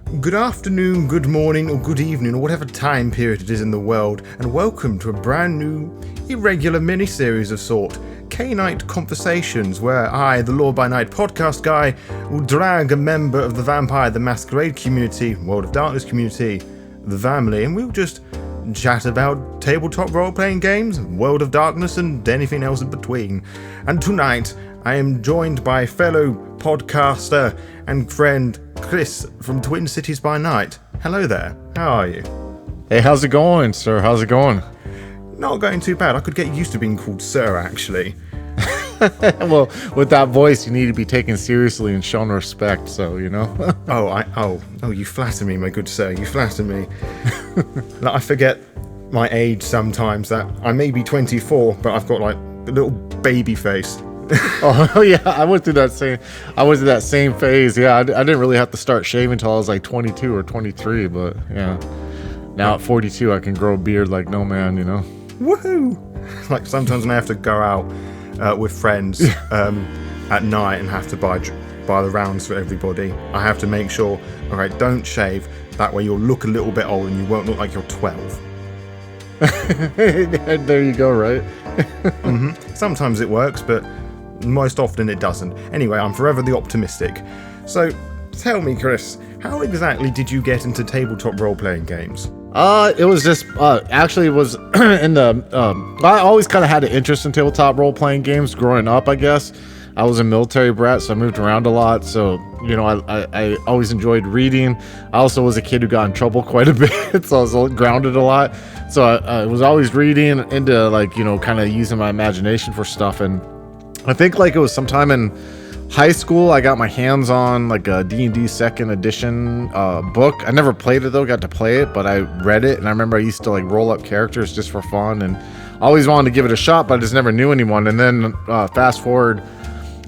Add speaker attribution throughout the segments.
Speaker 1: Good afternoon, good morning, or good evening, or whatever time period it is in the world, and welcome to a brand new, irregular mini-series of sort, Cainite Conversations, where I, the Law by Night podcast guy, will drag a member of the Vampire the Masquerade community, World of Darkness community, the Vamily, and we'll just chat about tabletop role-playing games, World of Darkness, and anything else in between. And tonight, I am joined by fellow podcaster and friend Chris from Twin Cities by Night. Hello there. How are you?
Speaker 2: Hey, how's it going, sir? How's it going?
Speaker 1: Not going too bad. I could get used to being called sir, actually.
Speaker 2: Well, with that voice, you need to be taken seriously and shown respect, so, you know.
Speaker 1: Oh, you flatter me, my good sir. You flatter me. I forget my age sometimes, that I may be 24, but I've got like a little baby face.
Speaker 2: Oh yeah, I went through that same phase. Yeah, I didn't really have to start shaving until I was like 22 or 23, but yeah. Now at 42, I can grow a beard like no man, you know.
Speaker 1: Woohoo! Like sometimes when I have to go out with friends at night and have to buy the rounds for everybody, I have to make sure, all right, don't shave. That way you'll look a little bit old and you won't look like you're 12.
Speaker 2: There you go, right?
Speaker 1: Mm-hmm. Sometimes it works, but most often it doesn't. Anyway, I'm forever the optimistic. So, tell me, Chris, how exactly did you get into tabletop role-playing games?
Speaker 2: It was just, actually it was in the, I always kind of had an interest in tabletop role-playing games growing up, I guess. I was a military brat, so I moved around a lot, so, you know, I always enjoyed reading. I also was a kid who got in trouble quite a bit, so I was grounded a lot. So I was always reading into, like, you know, kind of using my imagination for stuff, and I think, like, it was sometime in high school, I got my hands on, like, a D&D second edition book. I never played it, though, got to play it, but I read it, and I remember I used to, like, roll up characters just for fun, and I always wanted to give it a shot, but I just never knew anyone. And then fast forward,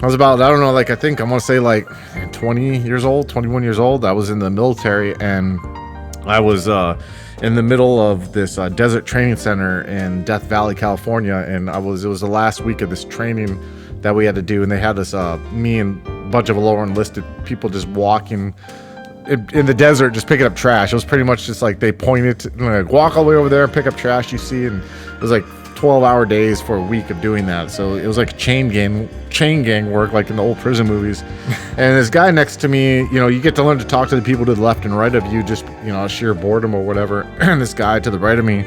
Speaker 2: I was about, I don't know, like, I think I want to say, like, 21 years old. I was in the military, and I was in the middle of this desert training center in Death Valley, California, and it was the last week of this training that we had to do, and they had us, me and a bunch of lower enlisted people just walking in the desert, just picking up trash. It was pretty much just like they pointed to, like, walk all the way over there and pick up trash you see, and it was like 12-hour days for a week of doing that. So it was like chain gang work, like in the old prison movies. And this guy next to me, you know, you get to learn to talk to the people to the left and right of you, just, you know, sheer boredom or whatever. And this guy to the right of me,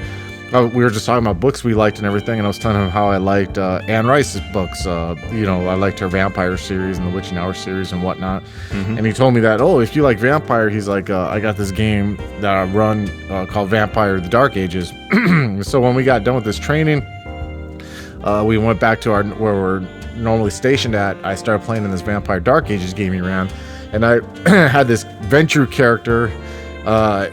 Speaker 2: we were just talking about books we liked and everything, and I was telling him how I liked Anne Rice's books. You know, I liked her Vampire series and the Witching Hour series and whatnot. Mm-hmm. And he told me that, oh, if you like Vampire, he's like, I got this game that I run called Vampire: The Dark Ages. So when we got done with this training, we went back to where we're normally stationed at. I started playing in this Vampire Dark Ages game he ran, and I had this Ventrue character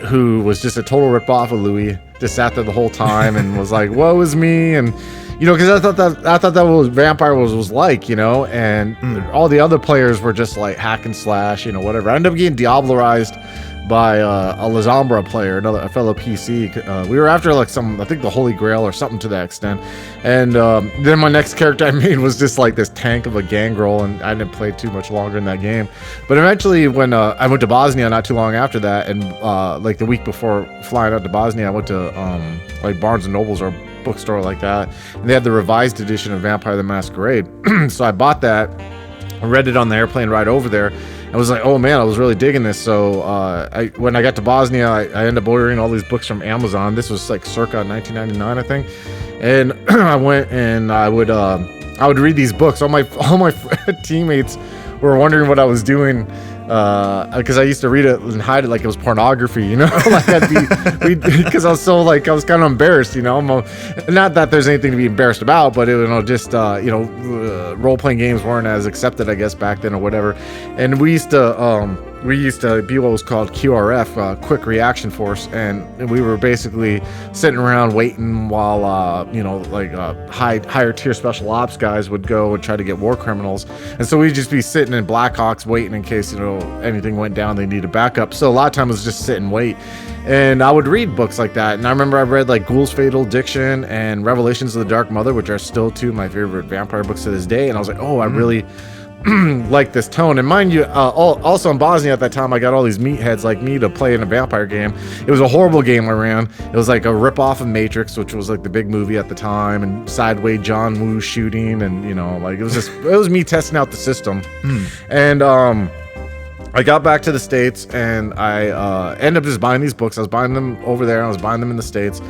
Speaker 2: who was just a total ripoff of Louis. Just sat there the whole time and was like, woe is me, and, you know, because I thought that was Vampire was like, you know, and all the other players were just like hack and slash, you know, whatever. I ended up getting Diablerized by a La Zambra player, a fellow PC. We were after, like, I think the Holy Grail or something to that extent. And then my next character I made was just like this tank of a gangrel, and I didn't play too much longer in that game. But eventually, when I went to Bosnia not too long after that, and like the week before flying out to Bosnia, I went to like Barnes and Nobles or a bookstore like that, and they had the revised edition of Vampire the Masquerade. So I bought that, I read it on the airplane ride over there. I was like, oh man, I was really digging this. So when I got to Bosnia, I ended up ordering all these books from Amazon. This was like circa 1999, I think. And I went and I would read these books. All my teammates were wondering what I was doing, because I used to read it and hide it like it was pornography, you know. Like because I was kind of embarrassed, you know. Not that there's anything to be embarrassed about, but role playing games weren't as accepted, I guess, back then or whatever. And we used to be what was called QRF, Quick Reaction Force, and we were basically sitting around waiting while higher tier special ops guys would go and try to get war criminals. And so we'd just be sitting in Blackhawks waiting in case, you know, anything went down, they needed backup. So a lot of time it was just sit and wait. And I would read books like that. And I remember I read like Ghoul's Fatal Diction and Revelations of the Dark Mother, which are still two of my favorite vampire books to this day. And I was like, oh, I really like this tone. And mind you, also in Bosnia at that time, I got all these meatheads like me to play in a vampire game. It was a horrible game I ran. It was like a rip-off of Matrix, which was like the big movie at the time, and sideways John Woo shooting, and like it was me testing out the system. And I got back to the States, and I ended up just buying these books. I was buying them over there, and I was buying them in the States.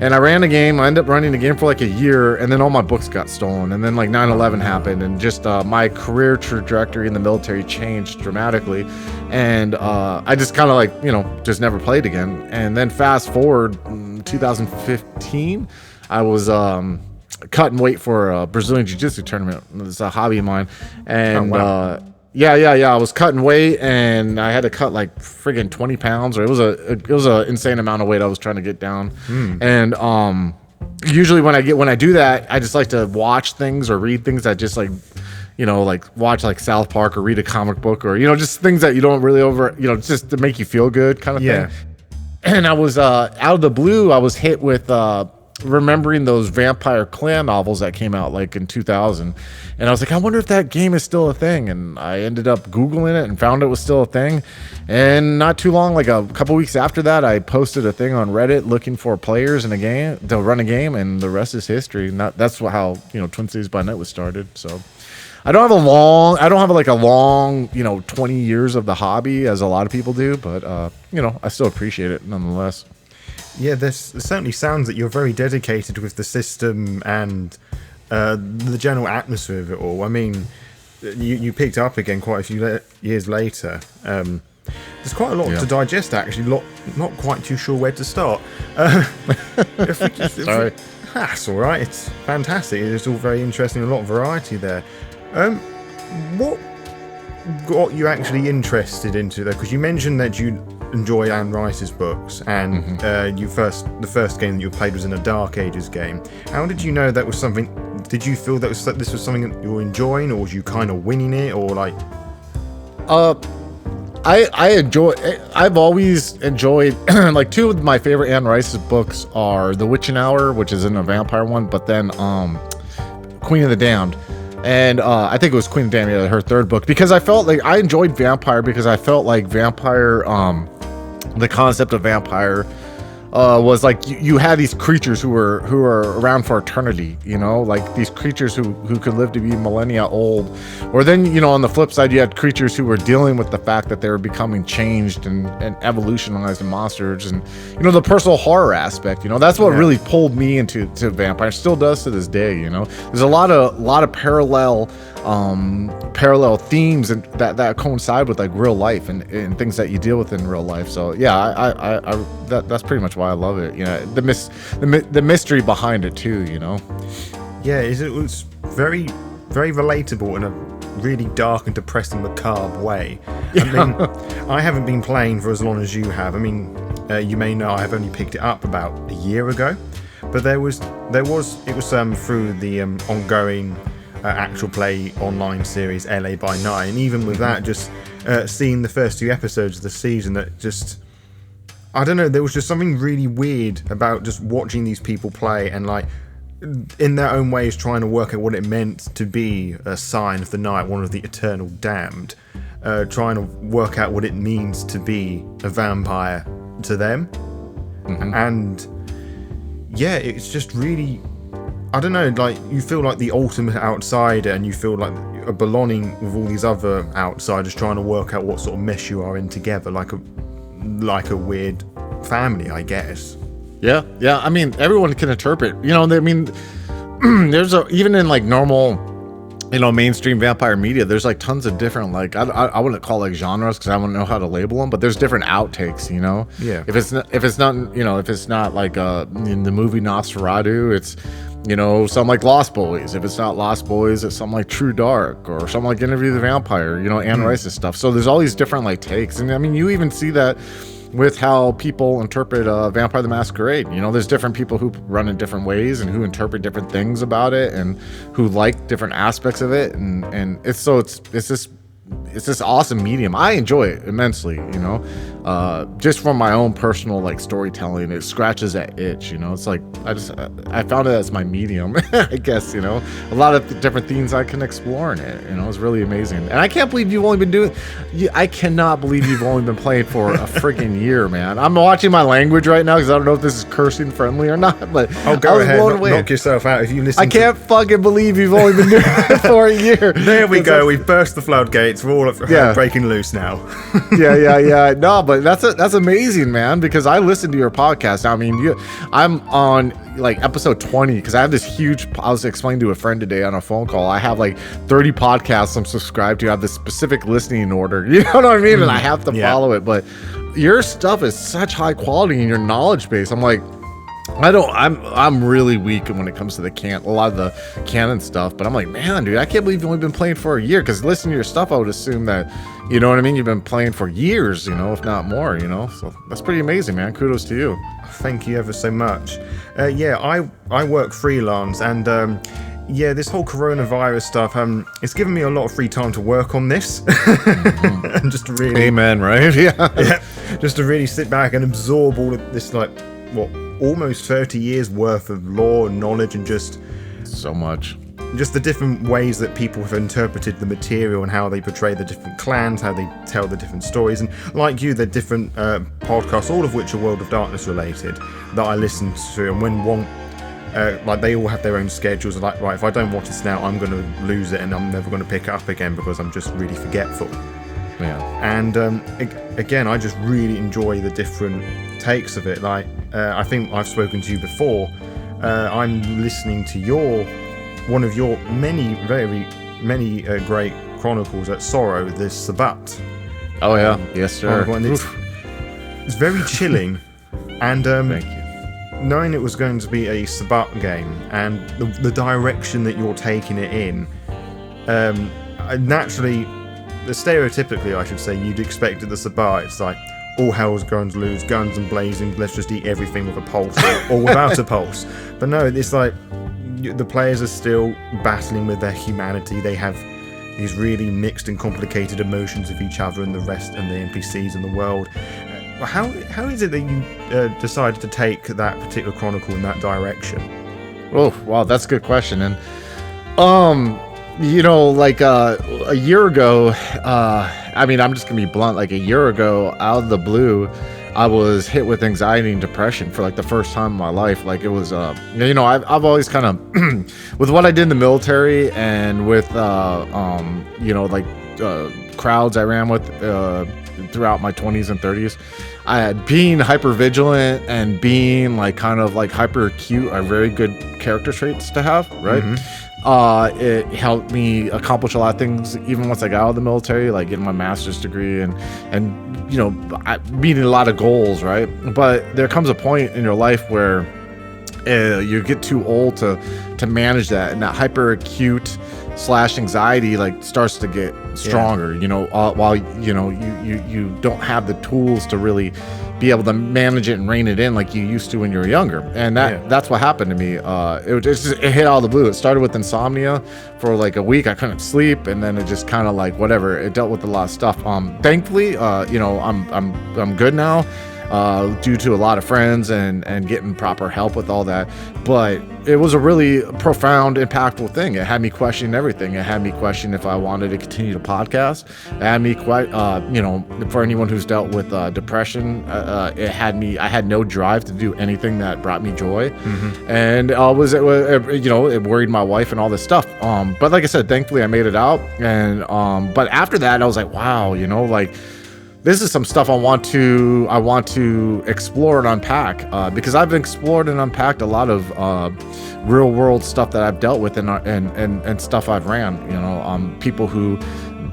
Speaker 2: And I ran the game. I ended up running the game for like a year, and then all my books got stolen. And then like 9/11 happened, and just my career trajectory in the military changed dramatically. And I just kind of like, just never played again. And then fast forward 2015, I was cutting weight for a Brazilian Jiu-Jitsu tournament. It's a hobby of mine. And Yeah. I was cutting weight, and I had to cut like friggin' 20 pounds, or it was a insane amount of weight I was trying to get down. And usually when I do that, I just like to watch things or read things that just like, like watch like South Park or read a comic book, or just things that you don't really just to make you feel good kind of thing. And I was out of the blue, I was hit with remembering those Vampire Clan novels that came out like in 2000, and I was like, I wonder if that game is still a thing. And I ended up Googling it and found it was still a thing. And not too long, like a couple weeks after that, I posted a thing on Reddit looking for players in a game to run a game, and the rest is history. And that's how Twin Cities by Night was started. So I don't have a long 20 years of the hobby as a lot of people do, but I still appreciate it nonetheless.
Speaker 1: Yeah, this certainly sounds that you're very dedicated with the system and the general atmosphere of it all. I mean, you picked up again quite a few years later. There's quite a lot to digest, actually. Not quite too sure where to start.
Speaker 2: Sorry.
Speaker 1: That's all right. It's fantastic. It's all very interesting. A lot of variety there. What got you actually interested into that? Because you mentioned that you enjoy Anne Rice's books, and the first game that you played was in a Dark Ages game. How did you know that was something? Did you feel this was something that you were enjoying, or was you kind of winning it, or like?
Speaker 2: I've always enjoyed like two of my favorite Anne Rice's books are The Witching Hour, which is in a vampire one, but then Queen of the Damned. And I think it was Queen of the Damned, her third book, because I felt like I enjoyed vampire, because I felt like vampire, the concept of vampire was like you had these creatures who are around for eternity, like these creatures who could live to be millennia old. Or then, on the flip side, you had creatures who were dealing with the fact that they were becoming changed and evolutionized in monsters, and the personal horror aspect. That's what really pulled me into vampire. Still does to this day. There's a lot of parallel themes and that coincide with like real life and things that you deal with in real life. So yeah, that's pretty much why I love it. The mystery behind it too.
Speaker 1: Yeah, it was very, very relatable in a really dark and depressing, macabre way. I mean, I haven't been playing for as long as you have. I mean, you may know I have only picked it up about a year ago, but it was through the ongoing actual play online series LA by Night, and even with that, just seeing the first 2 episodes of the season, that just, I don't know, there was just something really weird about just watching these people play and like in their own ways trying to work out what it meant to be a sign of the night, one of the eternal damned, trying to work out what it means to be a vampire to them. And yeah, it's just really, I don't know, like you feel like the ultimate outsider, and you feel like a belonging with all these other outsiders trying to work out what sort of mess you are in together, like a weird family, I guess.
Speaker 2: Yeah. I mean, everyone can interpret. I mean, there's even in like normal, mainstream vampire media, there's like tons of different, like I wouldn't call like genres because I wouldn't know how to label them, but there's different outtakes.
Speaker 1: Yeah.
Speaker 2: If it's not like in the movie Nosferatu, it's something like Lost Boys. If it's not Lost Boys, it's something like True Dark, or something like Interview with the Vampire, Anne Rice's stuff. So there's all these different like takes. And I mean, you even see that with how people interpret Vampire the Masquerade. There's different people who run in different ways and who interpret different things about it and who like different aspects of it. And it's it's this awesome medium. I enjoy it immensely, you know, just from my own personal like storytelling. It scratches that itch, you know. It's like I found it as my medium, I guess, you know. A lot of different themes I can explore in it, you know. It's really amazing, and I can't believe you've only been doing. I cannot believe you've only been playing for a freaking year, man. I'm watching my language right now because I don't know if this is cursing friendly or not, but
Speaker 1: go ahead, knock yourself out if you listen.
Speaker 2: I can't fucking believe you've only been doing it for a year.
Speaker 1: There we go. We've burst the floodgates. We're all breaking loose now.
Speaker 2: yeah. No, but that's amazing, man. Because I listen to your podcast. I mean, I'm on like episode 20 because I have this huge. I was explaining to a friend today on a phone call. I have like 30 podcasts I'm subscribed to. I have this specific listening order. You know what I mean? And I have to follow it. But your stuff is such high quality in your knowledge base. I'm like. I'm really weak when it comes to a lot of the canon stuff, but I'm like, man, dude, I can't believe you've only been playing for a year, because listening to your stuff, I would assume that, you know what I mean, you've been playing for years, you know, if not more, you know, so that's pretty amazing, man. Kudos to you.
Speaker 1: Thank you ever so much. I work freelance, and this whole coronavirus stuff, it's given me a lot of free time to work on this. And just to really...
Speaker 2: Amen, right? Yeah.
Speaker 1: Just to really sit back and absorb all of this, like, almost 30 years worth of lore and knowledge, and just
Speaker 2: so much,
Speaker 1: just the different ways that people have interpreted the material and how they portray the different clans, how they tell the different stories, and like you, the different podcasts, all of which are World of Darkness related, that I listen to. And when one like, they all have their own schedules, like, right, if I don't watch this now, I'm going to lose it and I'm never going to pick it up again because I'm just really forgetful.
Speaker 2: Yeah.
Speaker 1: And again, I just really enjoy the different takes of it. Like, I think I've spoken to you before. I'm listening to one of your many great chronicles at Sorrow, the Sabbat.
Speaker 2: Oh yeah, yes sir.
Speaker 1: It's very chilling, and
Speaker 2: thank you.
Speaker 1: Knowing it was going to be a Sabbat game and the direction that you're taking it in, naturally, stereotypically, I should say, you'd expect at the Sabbat, it's like, all hell's going to lose, guns and blazing, let's just eat everything with a pulse or without a pulse. But no, it's like the players are still battling with their humanity. They have these really mixed and complicated emotions of each other and the rest and the NPCs in the world. How is it that you decided to take that particular chronicle in that direction?
Speaker 2: Oh, wow, that's a good question. And you know, like a year ago, I mean, I'm just gonna be blunt. Like a year ago, out of the blue, I was hit with anxiety and depression for like the first time in my life. Like it was, you know, I've always kind of, with what I did in the military and with, you know, like crowds I ran with throughout my 20s and 30s, I had being hyper vigilant and being like kind of like hyper acute are very good character traits to have, right? It helped me accomplish a lot of things even once I got out of the military, like getting my master's degree and you know, meeting a lot of goals, right? But there comes a point in your life where you get too old to manage that, and that hyper acute / anxiety like starts to get stronger, you know, while you know you don't have the tools to really be able to manage it and rein it in like you used to when you were younger. And that's what happened to me. It hit out of the blue. It started with insomnia for like a week. I couldn't sleep, and then it just kind of like whatever. It dealt with a lot of stuff. Thankfully, you know, I'm good now. Due to a lot of friends and getting proper help with all that. But it was a really profound, impactful thing. It had me questioning everything. It had me question if I wanted to continue to podcast. It had me you know, for anyone who's dealt with depression, I had no drive to do anything that brought me joy. And you know, it worried my wife and all this stuff. But like I said, thankfully I made it out. And but after that, I was like, wow, you know, like, this is some stuff I want to explore and unpack, because I've explored and unpacked a lot of real world stuff that I've dealt with and stuff I've ran. You know, people who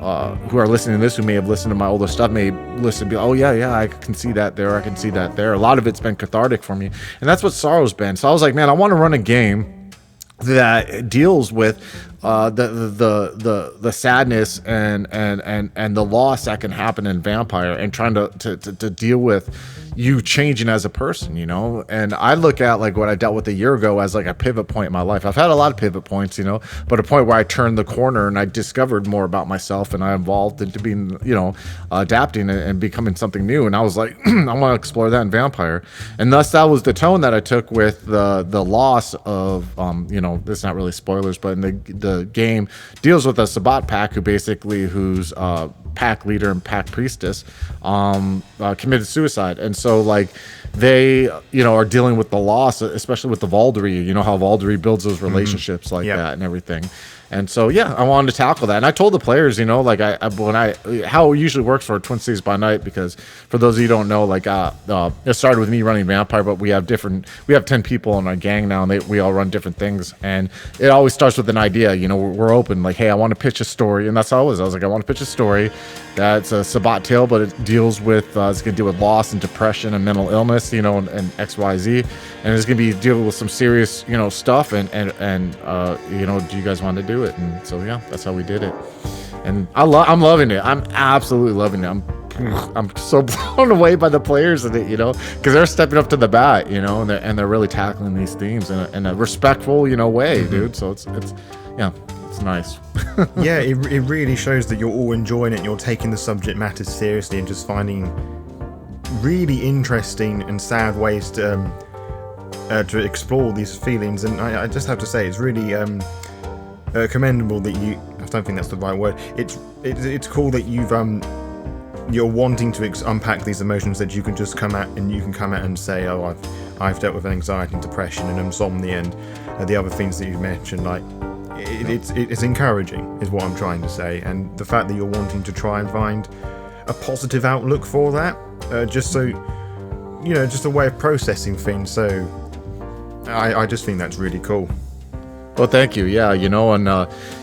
Speaker 2: are listening to this, who may have listened to my older stuff, may listen and be, oh yeah, I can see that there, I can see that there. A lot of it's been cathartic for me, and that's what Sorrow's been. So I was like, man, I want to run a game that deals with the sadness and the loss that can happen in Vampire, and trying to deal with, you changing as a person, you know. And I look at like what I dealt with a year ago as like a pivot point in my life. I've had a lot of pivot points, you know, but a point where I turned the corner and I discovered more about myself, and I evolved into being, you know, adapting and becoming something new. And I was like, I want to explore that in Vampire. And thus that was the tone that I took with the loss of, you know, it's not really spoilers, but in the game deals with a Sabbat pack who's pack leader and pack priestess committed suicide. And so like they, you know, are dealing with the loss, especially with the Valkyrie. You know how Valkyrie builds those relationships that and everything. And so, yeah, I wanted to tackle that. And I told the players, you know, like how it usually works for Twin Cities by Night, because for those of you who don't know, like it started with me running Vampire, but we have 10 people in our gang now, and we all run different things. And it always starts with an idea, you know, we're open, like, hey, I want to pitch a story. And that's how it was. I was like, I want to pitch a story that's a Sabbat tale, but it deals with, it's going to deal with loss and depression and mental illness, you know, and XYZ. And it's going to be dealing with some serious, you know, stuff. And you know, do you guys want to do it? And so, yeah, that's how we did it. And I'm loving it. I'm absolutely loving it. I'm so blown away by the players in it, you know, because they're stepping up to the bat, you know, and they're really tackling these themes in a respectful, you know, way, dude. So it's nice.
Speaker 1: Yeah, it really shows that you're all enjoying it and you're taking the subject matter seriously and just finding really interesting and sad ways to explore these feelings. And I just have to say, it's really commendable that I don't think that's the right word. It's cool that you're wanting to unpack these emotions, that you can just come out and say, oh, I've dealt with anxiety and depression and insomnia and the other things that you've mentioned. Like it's encouraging, is what I'm trying to say. And the fact that you're wanting to try and find a positive outlook for that, just so, you know, just a way of processing things. So I just think that's really cool.
Speaker 2: Well, thank you. Yeah, you know, and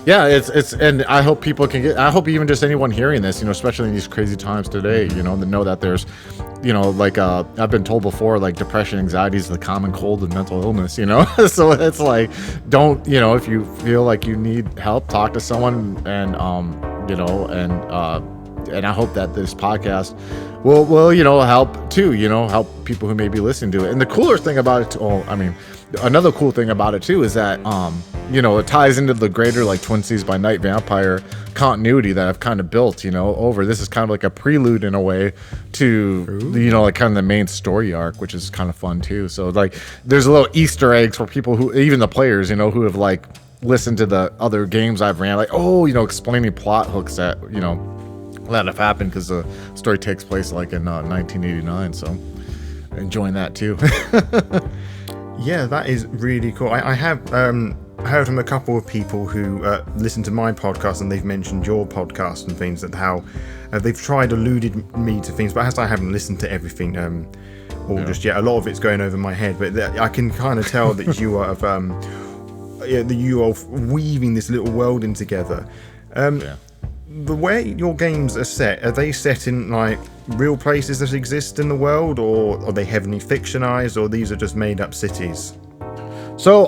Speaker 2: it's and I hope people I hope even just anyone hearing this, you know, especially in these crazy times today, you know, to know that there's, you know, like I've been told before, like depression, anxiety is the common cold and mental illness, you know. So it's like, don't, you know, if you feel like you need help, talk to someone, and you know, and I hope that this podcast will you know, help too, you know, help people who may be listening to it. And the cooler thing about it, another cool thing about it too is that you know, it ties into the greater like Twin Cities by Night Vampire continuity that I've kind of built, you know, over. This is kind of like a prelude in a way to, you know, like kind of the main story arc, which is kind of fun too. So like there's a little Easter eggs for people who, even the players, you know, who have like listened to the other games I've ran, like, oh, you know, explaining plot hooks that, you know, that have happened, because the story takes place like in 1989. So enjoying that too.
Speaker 1: Yeah, that is really cool. I have heard from a couple of people who listen to my podcast, and they've mentioned your podcast and things, that how they've tried alluded me to things, but as I haven't listened to everything just yet, a lot of it's going over my head. But I can kind of tell that you are that you are weaving this little world in together. The way your games are set, are they set in like real places that exist in the world, or are they heavily fictionalized, or these are just made up cities?
Speaker 2: So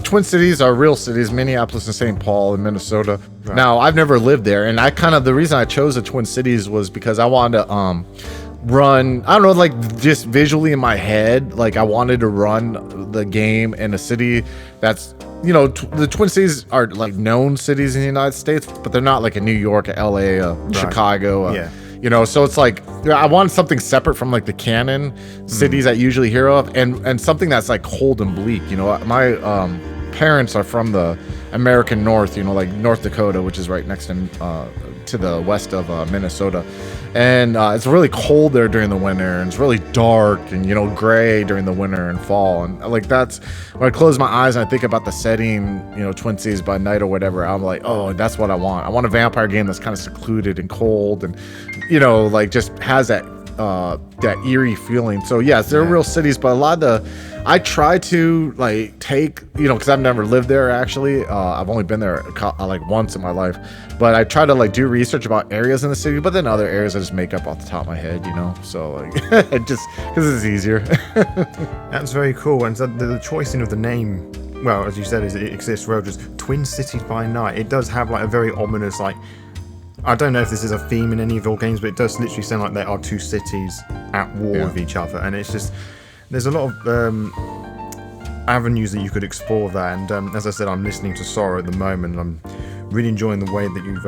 Speaker 2: Twin Cities are real cities, Minneapolis and St. Paul in Minnesota. Right. Now, I've never lived there, and the reason I chose the Twin Cities was because I wanted to run, I don't know, like just visually in my head, like I wanted to run the game in a city that's, you know, the Twin Cities are like known cities in the United States, but they're not like a New York, a LA, Chicago, you know, so it's like I wanted something separate from like the canon cities I usually hear of, and something that's like cold and bleak. You know, my parents are from the American North, you know, like North Dakota, which is right next to the west of Minnesota, and it's really cold there during the winter, and it's really dark and, you know, gray during the winter and fall. And like that's when I close my eyes and I think about the setting, you know, Twin Cities by Night or whatever, I'm like, oh, that's what I want. I want a vampire game that's kind of secluded and cold, and, you know, like just has that eerie feeling. So yes, they're real cities, but a lot of I try to like take, you know, because I've never lived there actually. I've only been there like once in my life, but I try to like do research about areas in the city, but then other areas I just make up off the top of my head, you know. So like just because it's easier.
Speaker 1: That's very cool. And so the choicing of the name, well, as you said, is it exists well, just Twin Cities by Night. It does have like a very ominous, like I don't know if this is a theme in any of your games, but it does literally sound like there are two cities at war with each other, and it's just there's a lot of avenues that you could explore there. And as I said, I'm listening to Sorrow at the moment, and I'm really enjoying the way that you've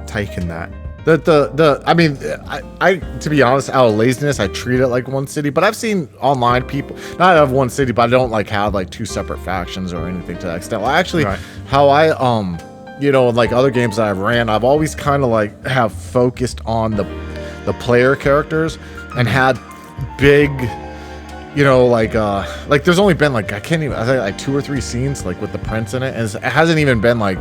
Speaker 1: taken that.
Speaker 2: I mean, I to be honest, out of laziness, I treat it like one city. But I've seen online people not have one city, but I don't like have like two separate factions or anything to that extent. Well, actually, how I like other games that I've ran, I've always kind of like have focused on the player characters and had big, like there's only been like I think like 2 or 3 scenes like with the prince in it, and it hasn't even been like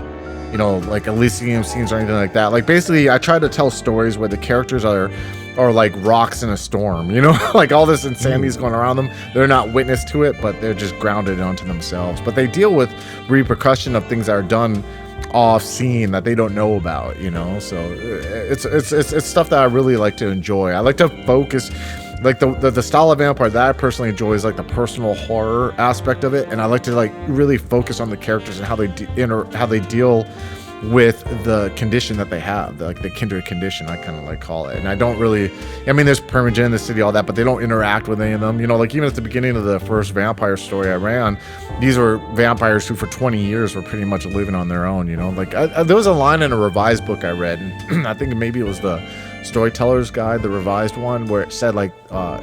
Speaker 2: like Elysium scenes or anything like that. Like basically, I try to tell stories where the characters are like rocks in a storm. Like all this insanity is going around them. They're not witness to it, but they're just grounded onto themselves. But they deal with repercussion of things that are done off scene that they don't know about. So it's stuff that I really like to enjoy. I like to focus. Like the style of vampire that I personally enjoy is like the personal horror aspect of it, and I like to like really focus on the characters and how they deal with the condition that they have, like the kindred condition, I kind of like call it. And I don't really, I mean, there's Primogen in the city, all that, but they don't interact with any of them. Like even at the beginning of the first vampire story I ran, these were vampires who for 20 years were pretty much living on their own. Like there was a line in a revised book I read, and I think maybe it was the Storyteller's Guide, the revised one, where it said like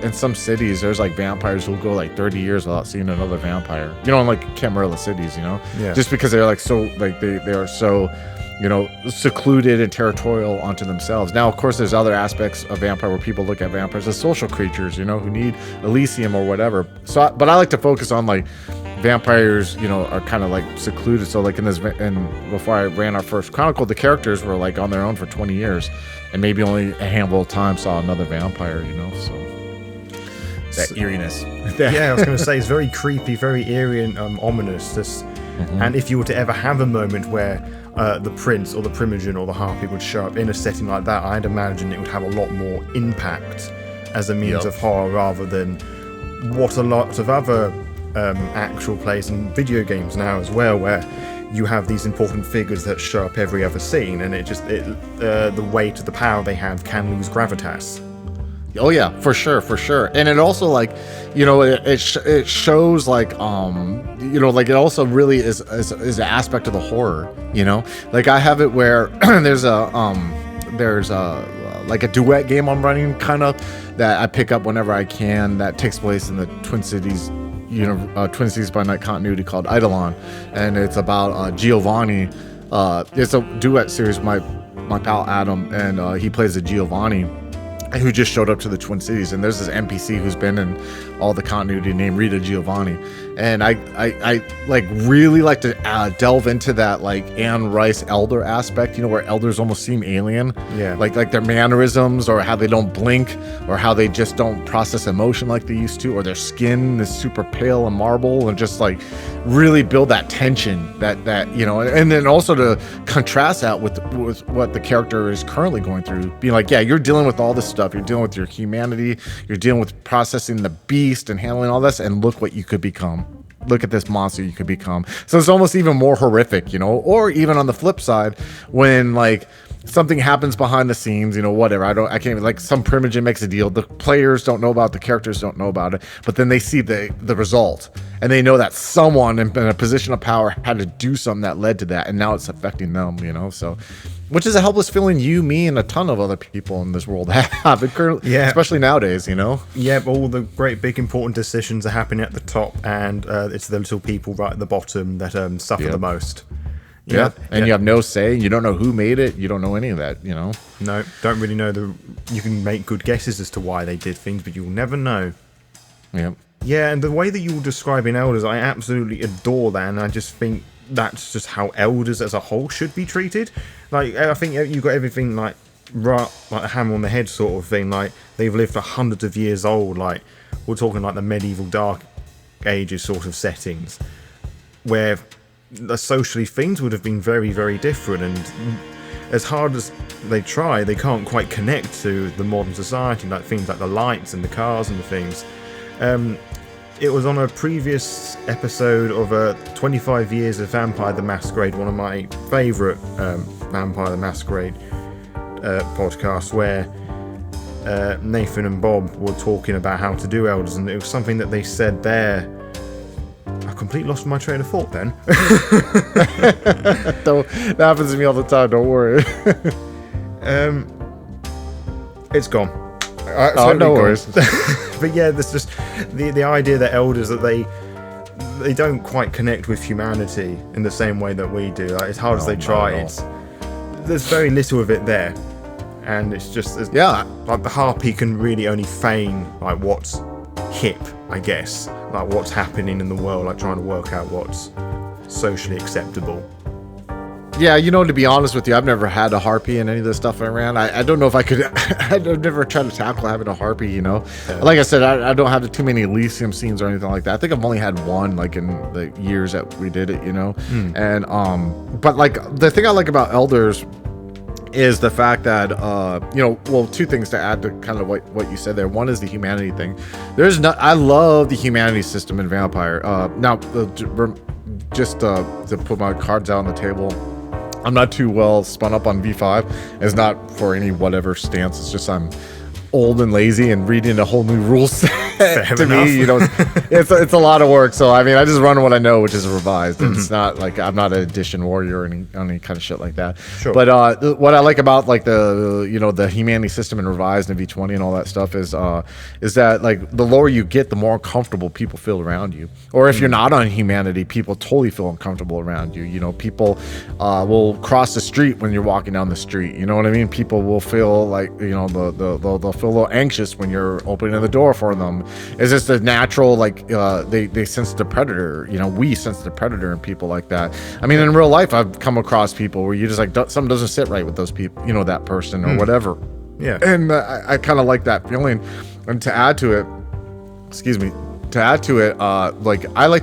Speaker 2: in some cities there's like vampires who'll go like 30 years without seeing another vampire, in like Camarilla cities, just because they're like so like they are so secluded and territorial onto themselves. Now of course there's other aspects of vampire where people look at vampires as social creatures, who need Elysium or whatever. But I like to focus on like vampires are kind of like secluded. So like in this, and before I ran our first chronicle, the characters were like on their own for 20 years and maybe only a handful of times saw another vampire, so that eeriness.
Speaker 1: Yeah, I was going to say it's very creepy, very eerie and ominous. And if you were to ever have a moment where the prince or the Primogen or the harpy would show up in a setting like that, I'd imagine it would have a lot more impact as a means of horror rather than what a lot of other actual plays and video games now as well, where you have these important figures that show up every other scene, and the weight of the power they have can lose gravitas.
Speaker 2: Oh yeah, for sure. And it also like, it shows like, like it also really is an aspect of the horror, like I have it where there's a like a duet game I'm running kind of that I pick up whenever I can that takes place in the Twin Cities, Twin Cities by Night continuity called Eidolon, and it's about Giovanni. It's a duet series with my pal Adam, and he plays a Giovanni who just showed up to the Twin Cities, and there's this NPC who's been in all the continuity named Rita Giovanni, and I like really like to delve into that like Anne Rice elder aspect, where elders almost seem alien, like their mannerisms or how they don't blink or how they just don't process emotion like they used to, or their skin is super pale and marble, and just like really build that tension that and then also to contrast that with what the character is currently going through, being like, yeah, you're dealing with all this stuff, you're dealing with your humanity, you're dealing with processing the beast and handling all this, and look what you could become. Look at this monster you could become. So it's almost even more horrific, or even on the flip side, when like something happens behind the scenes, whatever, I can't even, like some Primogen makes a deal, the players don't know about it, the characters don't know about it, but then they see the result, and they know that someone in a position of power had to do something that led to that, and now it's affecting them, so, which is a helpless feeling you, me, and a ton of other people in this world have, especially nowadays,
Speaker 1: Yeah, but all the great big important decisions are happening at the top, and it's the little people right at the bottom that suffer the most.
Speaker 2: You have no say. You don't know who made it. You don't know any of that, No,
Speaker 1: don't really know. You can make good guesses as to why they did things, but you'll never know.
Speaker 2: Yeah.
Speaker 1: Yeah, and the way that you're describing elders, I absolutely adore that, and I just think that's just how elders as a whole should be treated. Like, I think you got everything like right, like a hammer on the head sort of thing. Like, they've lived for hundreds of years old. Like, we're talking like the medieval Dark Ages sort of settings, where socially things would have been very, very different, and as hard as they try, they can't quite connect to the modern society, like things like the lights and the cars and the things. It was on a previous episode of 25 Years of Vampire the Masquerade, one of my favourite Vampire the Masquerade podcast where Nathan and Bob were talking about how to do elders, and it was something that they said there. I completely lost my train of thought then.
Speaker 2: That happens to me all the time, don't worry.
Speaker 1: It's gone.
Speaker 2: No worries.
Speaker 1: But yeah, there's just the idea that elders, that they don't quite connect with humanity in the same way that we do. Like, as hard as they try, there's very little of it there, and it's just like the harpy can really only feign like what's hip, I guess, like what's happening in the world, like trying to work out what's socially acceptable.
Speaker 2: Yeah, to be honest with you, I've never had a harpy in any of the stuff I ran. I don't know if I could. I've never tried to tackle having a harpy. Yeah. Like I said, I don't have too many Elysium scenes or anything like that. I think I've only had one, like in the years that we did it. And but like the thing I like about elders is the fact that two things to add to kind of what you said there. One is the humanity thing. I love the humanity system in Vampire. Just to put my cards out on the table, I'm not too well spun up on V5. It's not for any whatever stance. It's just I'm old and lazy, and reading a whole new rule set to me, it's a lot of work. So I mean, I just run what I know, which is revised. It's not like I'm not an edition warrior or any kind of shit like that.
Speaker 1: Sure.
Speaker 2: But what I like about like the humanity system in revised and V20 and all that stuff is that like the lower you get, the more uncomfortable people feel around you. Or if you're not on humanity, people totally feel uncomfortable around you. People will cross the street when you're walking down the street. You know what I mean? People will feel like they'll feel a little anxious when you're opening the door for them. It's just a natural, like they sense the predator. We sense the predator in people like that. I mean, in real life, I've come across people where you just like something doesn't sit right with those people, that person or whatever.
Speaker 1: Yeah.
Speaker 2: And I kind of like that feeling. And to add to it, like I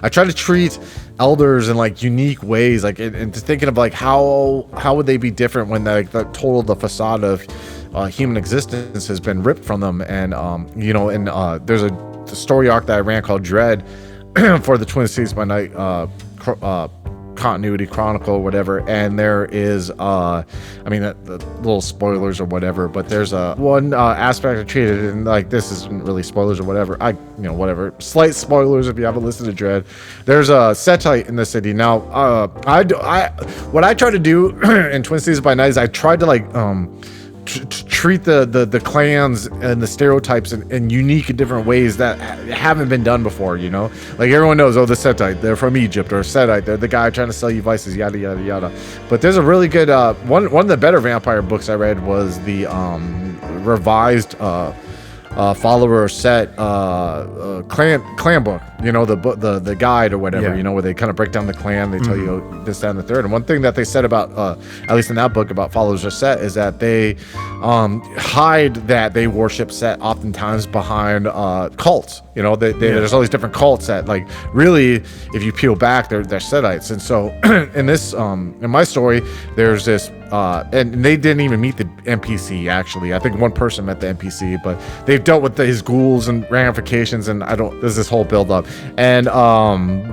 Speaker 2: try to treat elders in like unique ways, like and thinking of like how would they be different when the facade of human existence has been ripped from them. And there's a story arc that I ran called Dread for the Twin Cities by Night continuity chronicle or whatever, and there is the little spoilers or whatever, but there's one aspect I treated, and like this isn't really spoilers or whatever, whatever slight spoilers if you haven't listened to Dread. There's a Setite in the city now. What I try to do in Twin Cities by Night is I tried to like treat the clans and the stereotypes in unique and different ways that haven't been done before. Like everyone knows, the Setite, they're from Egypt, or Setite, they're the guy trying to sell you vices, yada yada yada. But there's a really good one of the better vampire books I read was the revised follower set clan book, the guide or whatever, where they kind of break down the clan, they tell you this, that, and the third. And one thing that they said about at least in that book about followers of Set is that they hide that they worship Set oftentimes behind cults. There's all these different cults that like really, if you peel back, they're Setites. And so in this in my story, there's this and they didn't even meet the NPC. Actually, I think one person met the NPC, but they've dealt with his ghouls and ramifications, and there's this whole build up. And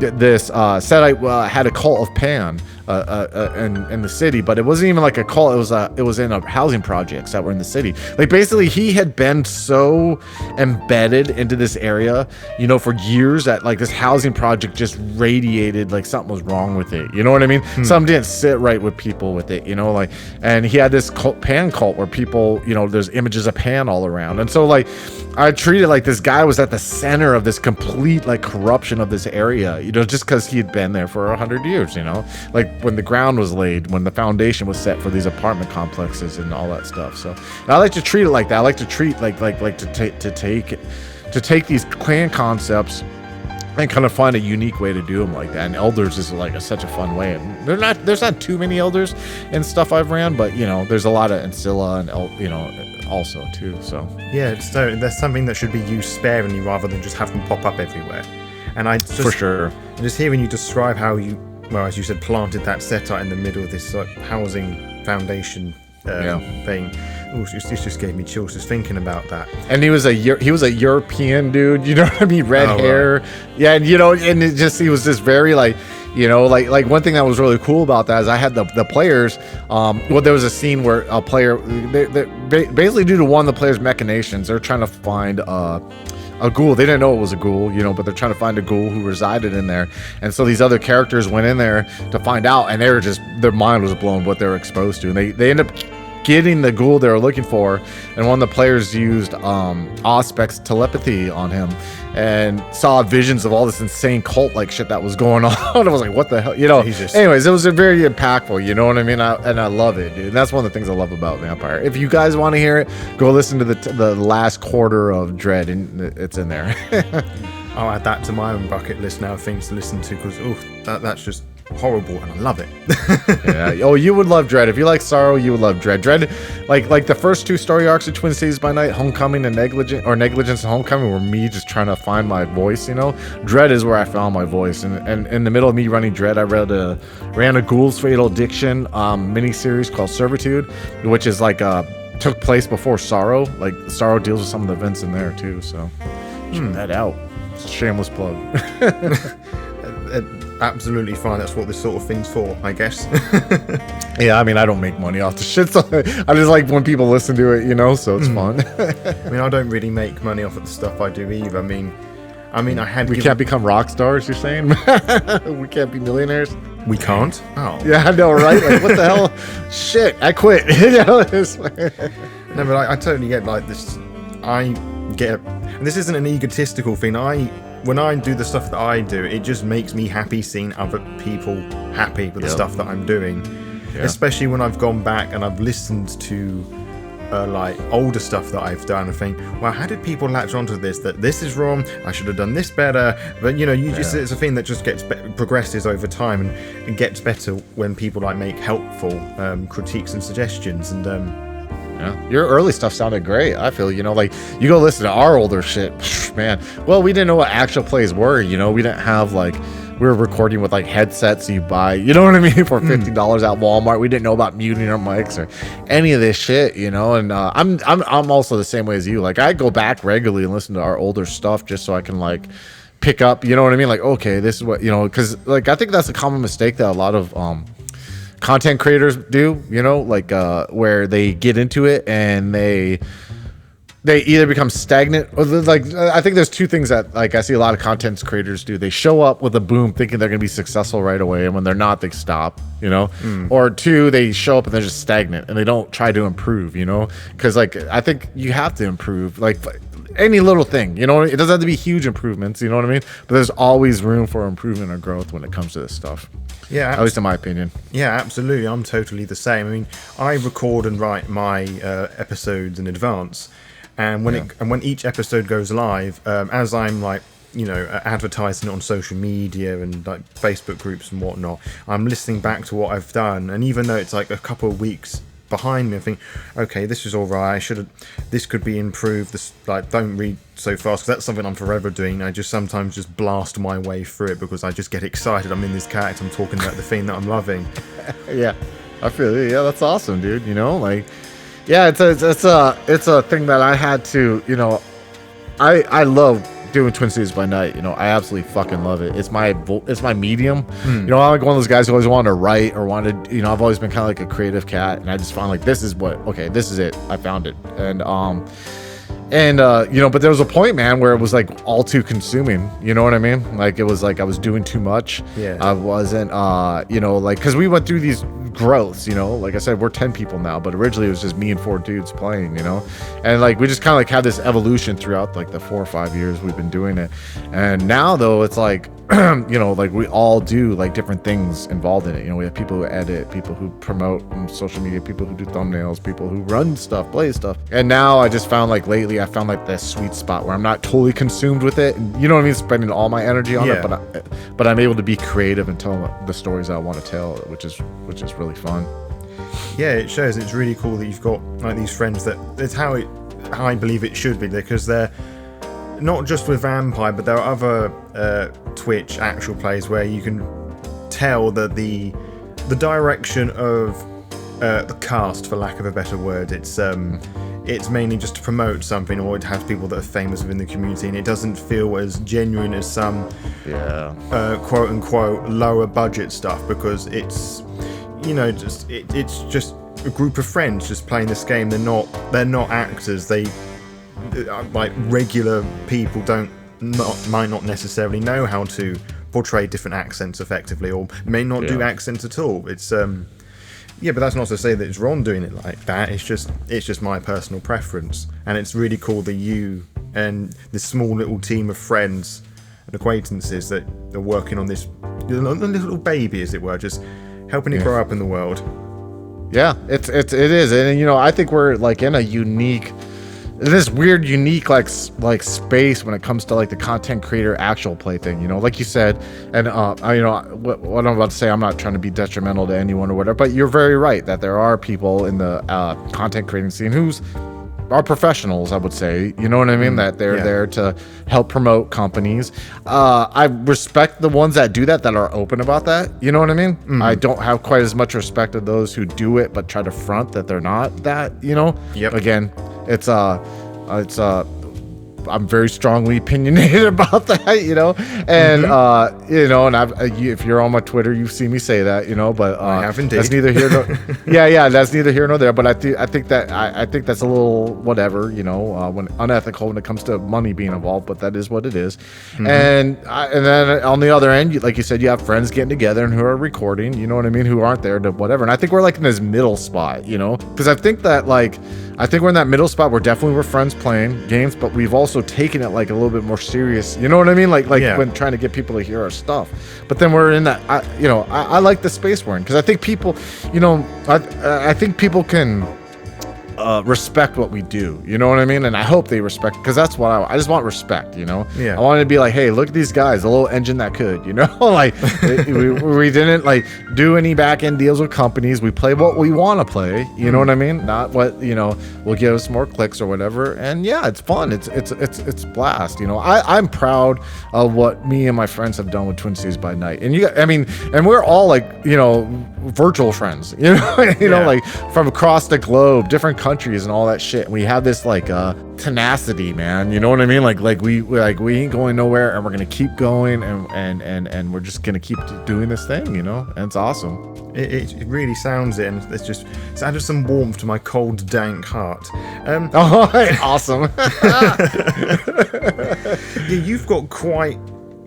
Speaker 2: this Setite had a cult of Pan in the city, but it wasn't even like a cult. It was in a housing projects that were in the city. Like basically, he had been so embedded into this area, for years that like this housing project just radiated like something was wrong with it. You know what I mean? Something didn't sit right with people with it. And he had this Pan cult where people, there's images of Pan all around, and so like I treated like this guy was at the center of this complete like corruption of this area, just because he had been there for 100 years, like when the ground was laid, when the foundation was set for these apartment complexes and all that stuff. So I like to treat it like that. I like to treat to take these clan concepts and kind of find a unique way to do them like that. And elders is like such a fun way. And there's not too many elders and stuff I've ran, but there's a lot of Ancilla and also too. So
Speaker 1: yeah, so there's something that should be used sparingly rather than just have them pop up everywhere. And
Speaker 2: for sure.
Speaker 1: And just hearing you describe how you, well, as you said, planted that Setite in the middle of this like housing foundation thing. Ooh, this just gave me chills just thinking about that.
Speaker 2: And he was a European dude, you know what I mean? Red hair. Right. Yeah, and and it just, he was just very like, You know, like one thing that was really cool about that is I had the players. Well, there was a scene where a player, basically due to one of the players' machinations, they're trying to find a ghoul. They didn't know it was a ghoul, you know, but they're trying to find a ghoul who resided in there. And so these other characters went in there to find out, and they were just, their mind was blown what they were exposed to. And they end up getting the ghoul they were looking for, and one of the players used Auspec's telepathy on him and saw visions of all this insane cult like shit that was going on. I was like, what the hell, you know? Jesus. Anyways, it was a very impactful, you know what I mean? And I love it, dude. And that's one of the things I love about Vampire. If you guys want to hear it, go listen to the last quarter of Dread, and it's in there.
Speaker 1: I'll add that to my own bucket list now of things to listen to, because that's just horrible, and I love it.
Speaker 2: Yeah. Oh, you would love Dread. If you like Sorrow, you would love Dread. Dread, like the first two story arcs of Twin Cities by Night, Homecoming and Negligence and Homecoming, were me just trying to find my voice, you know. Dread is where I found my voice, and in the middle of me running Dread, I ran a Ghoul's Fatal Addiction mini-series called Servitude, which is like took place before Sorrow. Like Sorrow deals with some of the events in there too, so check that out. It's a shameless plug.
Speaker 1: Absolutely fine. That's what this sort of thing's for, I guess.
Speaker 2: Yeah, I mean, I don't make money off the shit, so I just like when people listen to it, you know, so it's fun.
Speaker 1: I mean, I don't really make money off of the stuff I do either. I mean,
Speaker 2: we can't become rock stars, you're saying? We can't be millionaires?
Speaker 1: We can't? Oh.
Speaker 2: Yeah, I know, right? Like, what the hell? Shit, I quit. You know,
Speaker 1: no, but I totally get like this. I get, and this isn't an egotistical thing. When I do the stuff that I do, it just makes me happy seeing other people happy with the stuff that I'm doing. Yeah. Especially when I've gone back and I've listened to like older stuff that I've done and think, well, how did people latch onto this? That this is wrong. I should have done this better. But you know, it's a thing that just progresses over time and gets better when people like make helpful critiques and suggestions. And
Speaker 2: yeah, your early stuff sounded great. I feel, you know, like you go listen to our older shit, man. Well, we didn't know what actual plays were, you know. We didn't have like, we were recording with like headsets you buy, you know what I mean, for $50 at Walmart. We didn't know about muting our mics or any of this shit, you know. And I'm also the same way as you. Like I go back regularly and listen to our older stuff just so I can like pick up, you know what I mean? Like, okay, this is what, you know, because like I think that's a common mistake that a lot of content creators do, you know, like where they get into it and they either become stagnant or like, I think there's two things that like I see a lot of content creators do. They show up with a boom thinking they're gonna be successful right away, and when they're not, they stop, you know. Or two, they show up and they're just stagnant and they don't try to improve, you know, because like I think you have to improve, like any little thing, you know. It doesn't have to be huge improvements, you know what I mean, but there's always room for improvement or growth when it comes to this stuff. Yeah, at least in my opinion.
Speaker 1: Yeah, absolutely. I'm totally the same. I mean, I record and write my episodes in advance, and when each episode goes live, as I'm like, you know, advertising it on social media and like Facebook groups and whatnot, I'm listening back to what I've done, and even though it's like a couple of weeks behind me, I think, okay, this is all right. This could be improved. This, like, don't read so fast, because that's something I'm forever doing. I just sometimes just blast my way through it because I just get excited. I'm in this character. I'm talking about the thing that I'm loving.
Speaker 2: Yeah, I feel it. Yeah, that's awesome, dude. You know, like, yeah, it's a thing that I had to, you know, I love doing Twin Cities by Night. You know, I absolutely fucking love it. It's my medium. You know, I'm like one of those guys who always wanted to write or wanted, you know, I've always been kind of like a creative cat, and I just found like, this is it. I found it. And you know, but there was a point, man, where it was like all too consuming, you know what I mean? Like it was like I was doing too much.
Speaker 1: Yeah.
Speaker 2: I wasn't you know, like, because we went through these growths, you know, like I said, we're 10 people now, but originally it was just me and 4 dudes playing, you know, and like we just kind of like had this evolution throughout like the 4 or 5 years we've been doing it. And now though, it's like you know, like we all do like different things involved in it. You know, we have people who edit, people who promote on social media, people who do thumbnails, people who run stuff, play stuff. And now I just found like lately I found like this sweet spot where I'm not totally consumed with it, and, you know what I mean, spending all my energy on it, but I'm able to be creative and tell the stories I want to tell, which is really fun.
Speaker 1: Yeah, it shows. It's really cool that you've got like these friends that it's how I believe it should be, because they're not just with Vampire, but there are other Twitch actual plays where you can tell that the direction of the cast, for lack of a better word, it's it's mainly just to promote something, or it has people that are famous within the community, and it doesn't feel as genuine as some quote unquote lower budget stuff, because it's, you know, it's just a group of friends just playing this game. They're not actors. They, like regular people, might not necessarily know how to portray different accents effectively, or may not do accents at all. It's but that's not to say that it's wrong doing it like that. It's just my personal preference, and it's really cool that you and this small little team of friends and acquaintances that are working on this little baby, as it were, just helping it grow up in the world.
Speaker 2: Yeah, it is, and you know, I think we're like in a unique, this weird, unique like space when it comes to like the content creator actual play thing, you know, like you said. And you know, what I'm about to say, I'm not trying to be detrimental to anyone or whatever, but you're very right that there are people in the content creating scene who's are professionals, I would say, you know what I mean, that they're there to help promote companies. I respect the ones that do that are open about that, you know what I mean. I don't have quite as much respect of those who do it but try to front that they're not that, you know. Again, it's I'm very strongly opinionated about that, you know, and you know, and if you're on my Twitter, you've seen me say that, you know, but
Speaker 1: I have indeed.
Speaker 2: That's neither here nor that's neither here nor there. But I think that's a little whatever, you know, when unethical when it comes to money being involved, but that is what it is. And then on the other end, like you said, you have friends getting together and who are recording, you know what I mean, who aren't there to whatever. And I think we're like in this middle spot, you know, because I think we're in that middle spot where definitely we're friends playing games, but we've also taken it like a little bit more serious, you know what I mean, like when trying to get people to hear our stuff. But then we're in that, I like the space we're in, because I think people, you know, I think people can respect what we do, you know what I mean, and I hope they respect, because that's what I just want, respect, you know. I wanted to be like, hey, look at these guys, a little engine that could, you know, like we didn't like do any back end deals with companies. We play what we want to play, you know what I mean, not what, you know, will give us more clicks or whatever. And yeah, it's fun, it's blast, you know. I'm proud of what me and my friends have done with Twin Cities by Night, and and we're all like, you know, virtual friends, you know, know, like from across the globe, different countries and all that shit. We have this like tenacity, man, you know what I mean, like we ain't going nowhere, and we're gonna keep going, and we're just gonna keep doing this thing, you know, and it's awesome.
Speaker 1: It really sounds it, and it's added some warmth to my cold, dank heart.
Speaker 2: Awesome.
Speaker 1: Yeah, you've got quite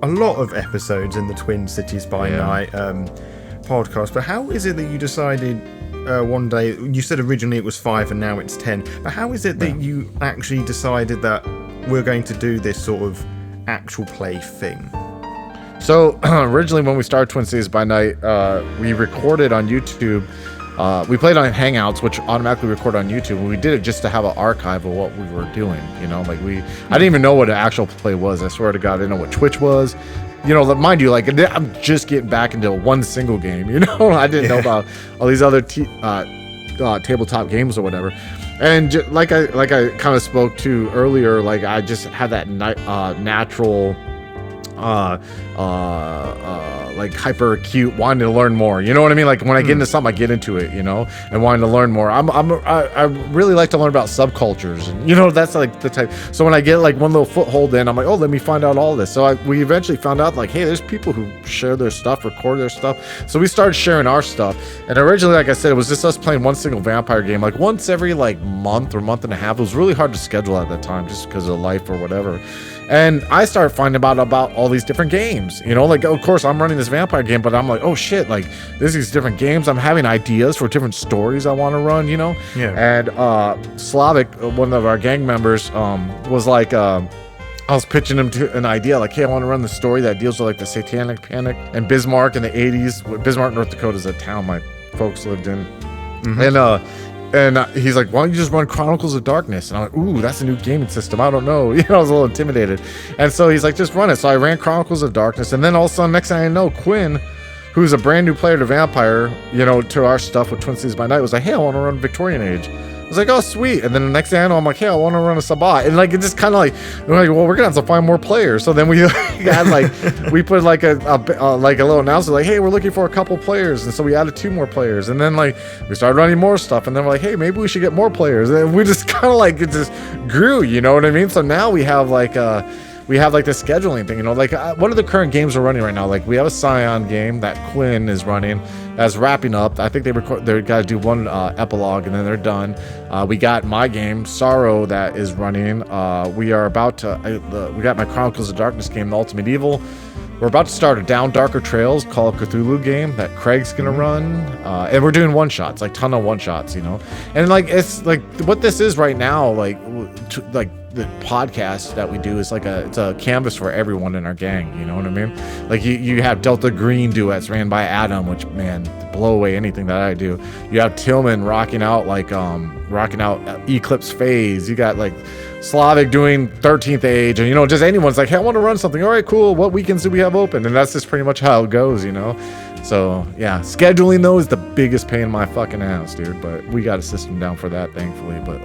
Speaker 1: a lot of episodes in the Twin Cities by Night podcast, but how is it that you decided one day, you said originally it was 5 and now it's 10, but how is it that you actually decided that we're going to do this sort of actual play thing?
Speaker 2: So originally when we started Twin Cities by Night, we recorded on YouTube. We played on Hangouts, which automatically record on YouTube, and we did it just to have an archive of what we were doing, you know, like I didn't even know what an actual play was. I swear to God, I didn't know what Twitch was. You know, mind you, like I'm just getting back into one single game, you know. I didn't know about all these other tabletop games or whatever. And like I kind of spoke to earlier, like I just had that natural like hyper acute wanting to learn more, you know what I mean, like when I get into something I get into it, you know, and wanting to learn more. I really like to learn about subcultures, and you know, that's like the type. So when I get like one little foothold in, I'm like, oh, let me find out all this. So we eventually found out like, hey, there's people who share their stuff, record their stuff. So we started sharing our stuff, and originally, like I said, it was just us playing one single vampire game like once every like month or month and a half. It was really hard to schedule at that time just because of life or whatever. And I started finding about all these different games, you know, like, of course, I'm running this vampire game, but I'm like, oh shit, like, there's these different games. I'm having ideas for different stories I want to run, you know? And Slavic, one of our gang members, was like, I was pitching him to an idea, like, hey, I want to run the story that deals with, like, the Satanic Panic and Bismarck in the 80s. Bismarck, North Dakota is a town my folks lived in. And he's like, why don't you just run Chronicles of Darkness? And I'm like, ooh, that's a new gaming system. I don't know. You know, I was a little intimidated. And so he's like, just run it. So I ran Chronicles of Darkness. And then all of a sudden, next thing I know, Quinn, who's a brand new player to Vampire, you know, to our stuff with Twin Cities by Night, was like, hey, I want to run Victorian Age. was like, oh, sweet. And then the next day I know, I'm like, hey, I want to run a Sabbat. And like, it just kind of like, we're like, well, we're going to have to find more players. So then we had like, we put like a little announcement like, hey, we're looking for a couple players. And so we added 2 more players. And then like, we started running more stuff. And then we're like, hey, maybe we should get more players. And we just kind of like, it just grew, you know what I mean? So now we have like the scheduling thing, you know, like one of the current games we're running right now, like we have a Scion game that Quinn is running that's wrapping up. I think they got to do one epilogue and then they're done. We got my game Sorrow that is running. We are about to we got my Chronicles of Darkness game, The Ultimate Evil. We're about to start a Down Darker Trails Call of Cthulhu game that Craig's gonna run, and we're doing one-shots, like ton of one-shots, you know. And like it's like what this is right now, like the podcast that we do is like it's a canvas for everyone in our gang, you know what I mean? Like you have Delta Green duets ran by Adam, which man blow away anything that I do. You have Tillman rocking out Eclipse Phase. You got like Slavic doing 13th Age, and you know, just anyone's like, hey, I want to run something. All right, cool. What weekends do we have open? And that's just pretty much how it goes, you know. So yeah, scheduling though is the biggest pain in my fucking ass, dude. But we got a system down for that, thankfully. But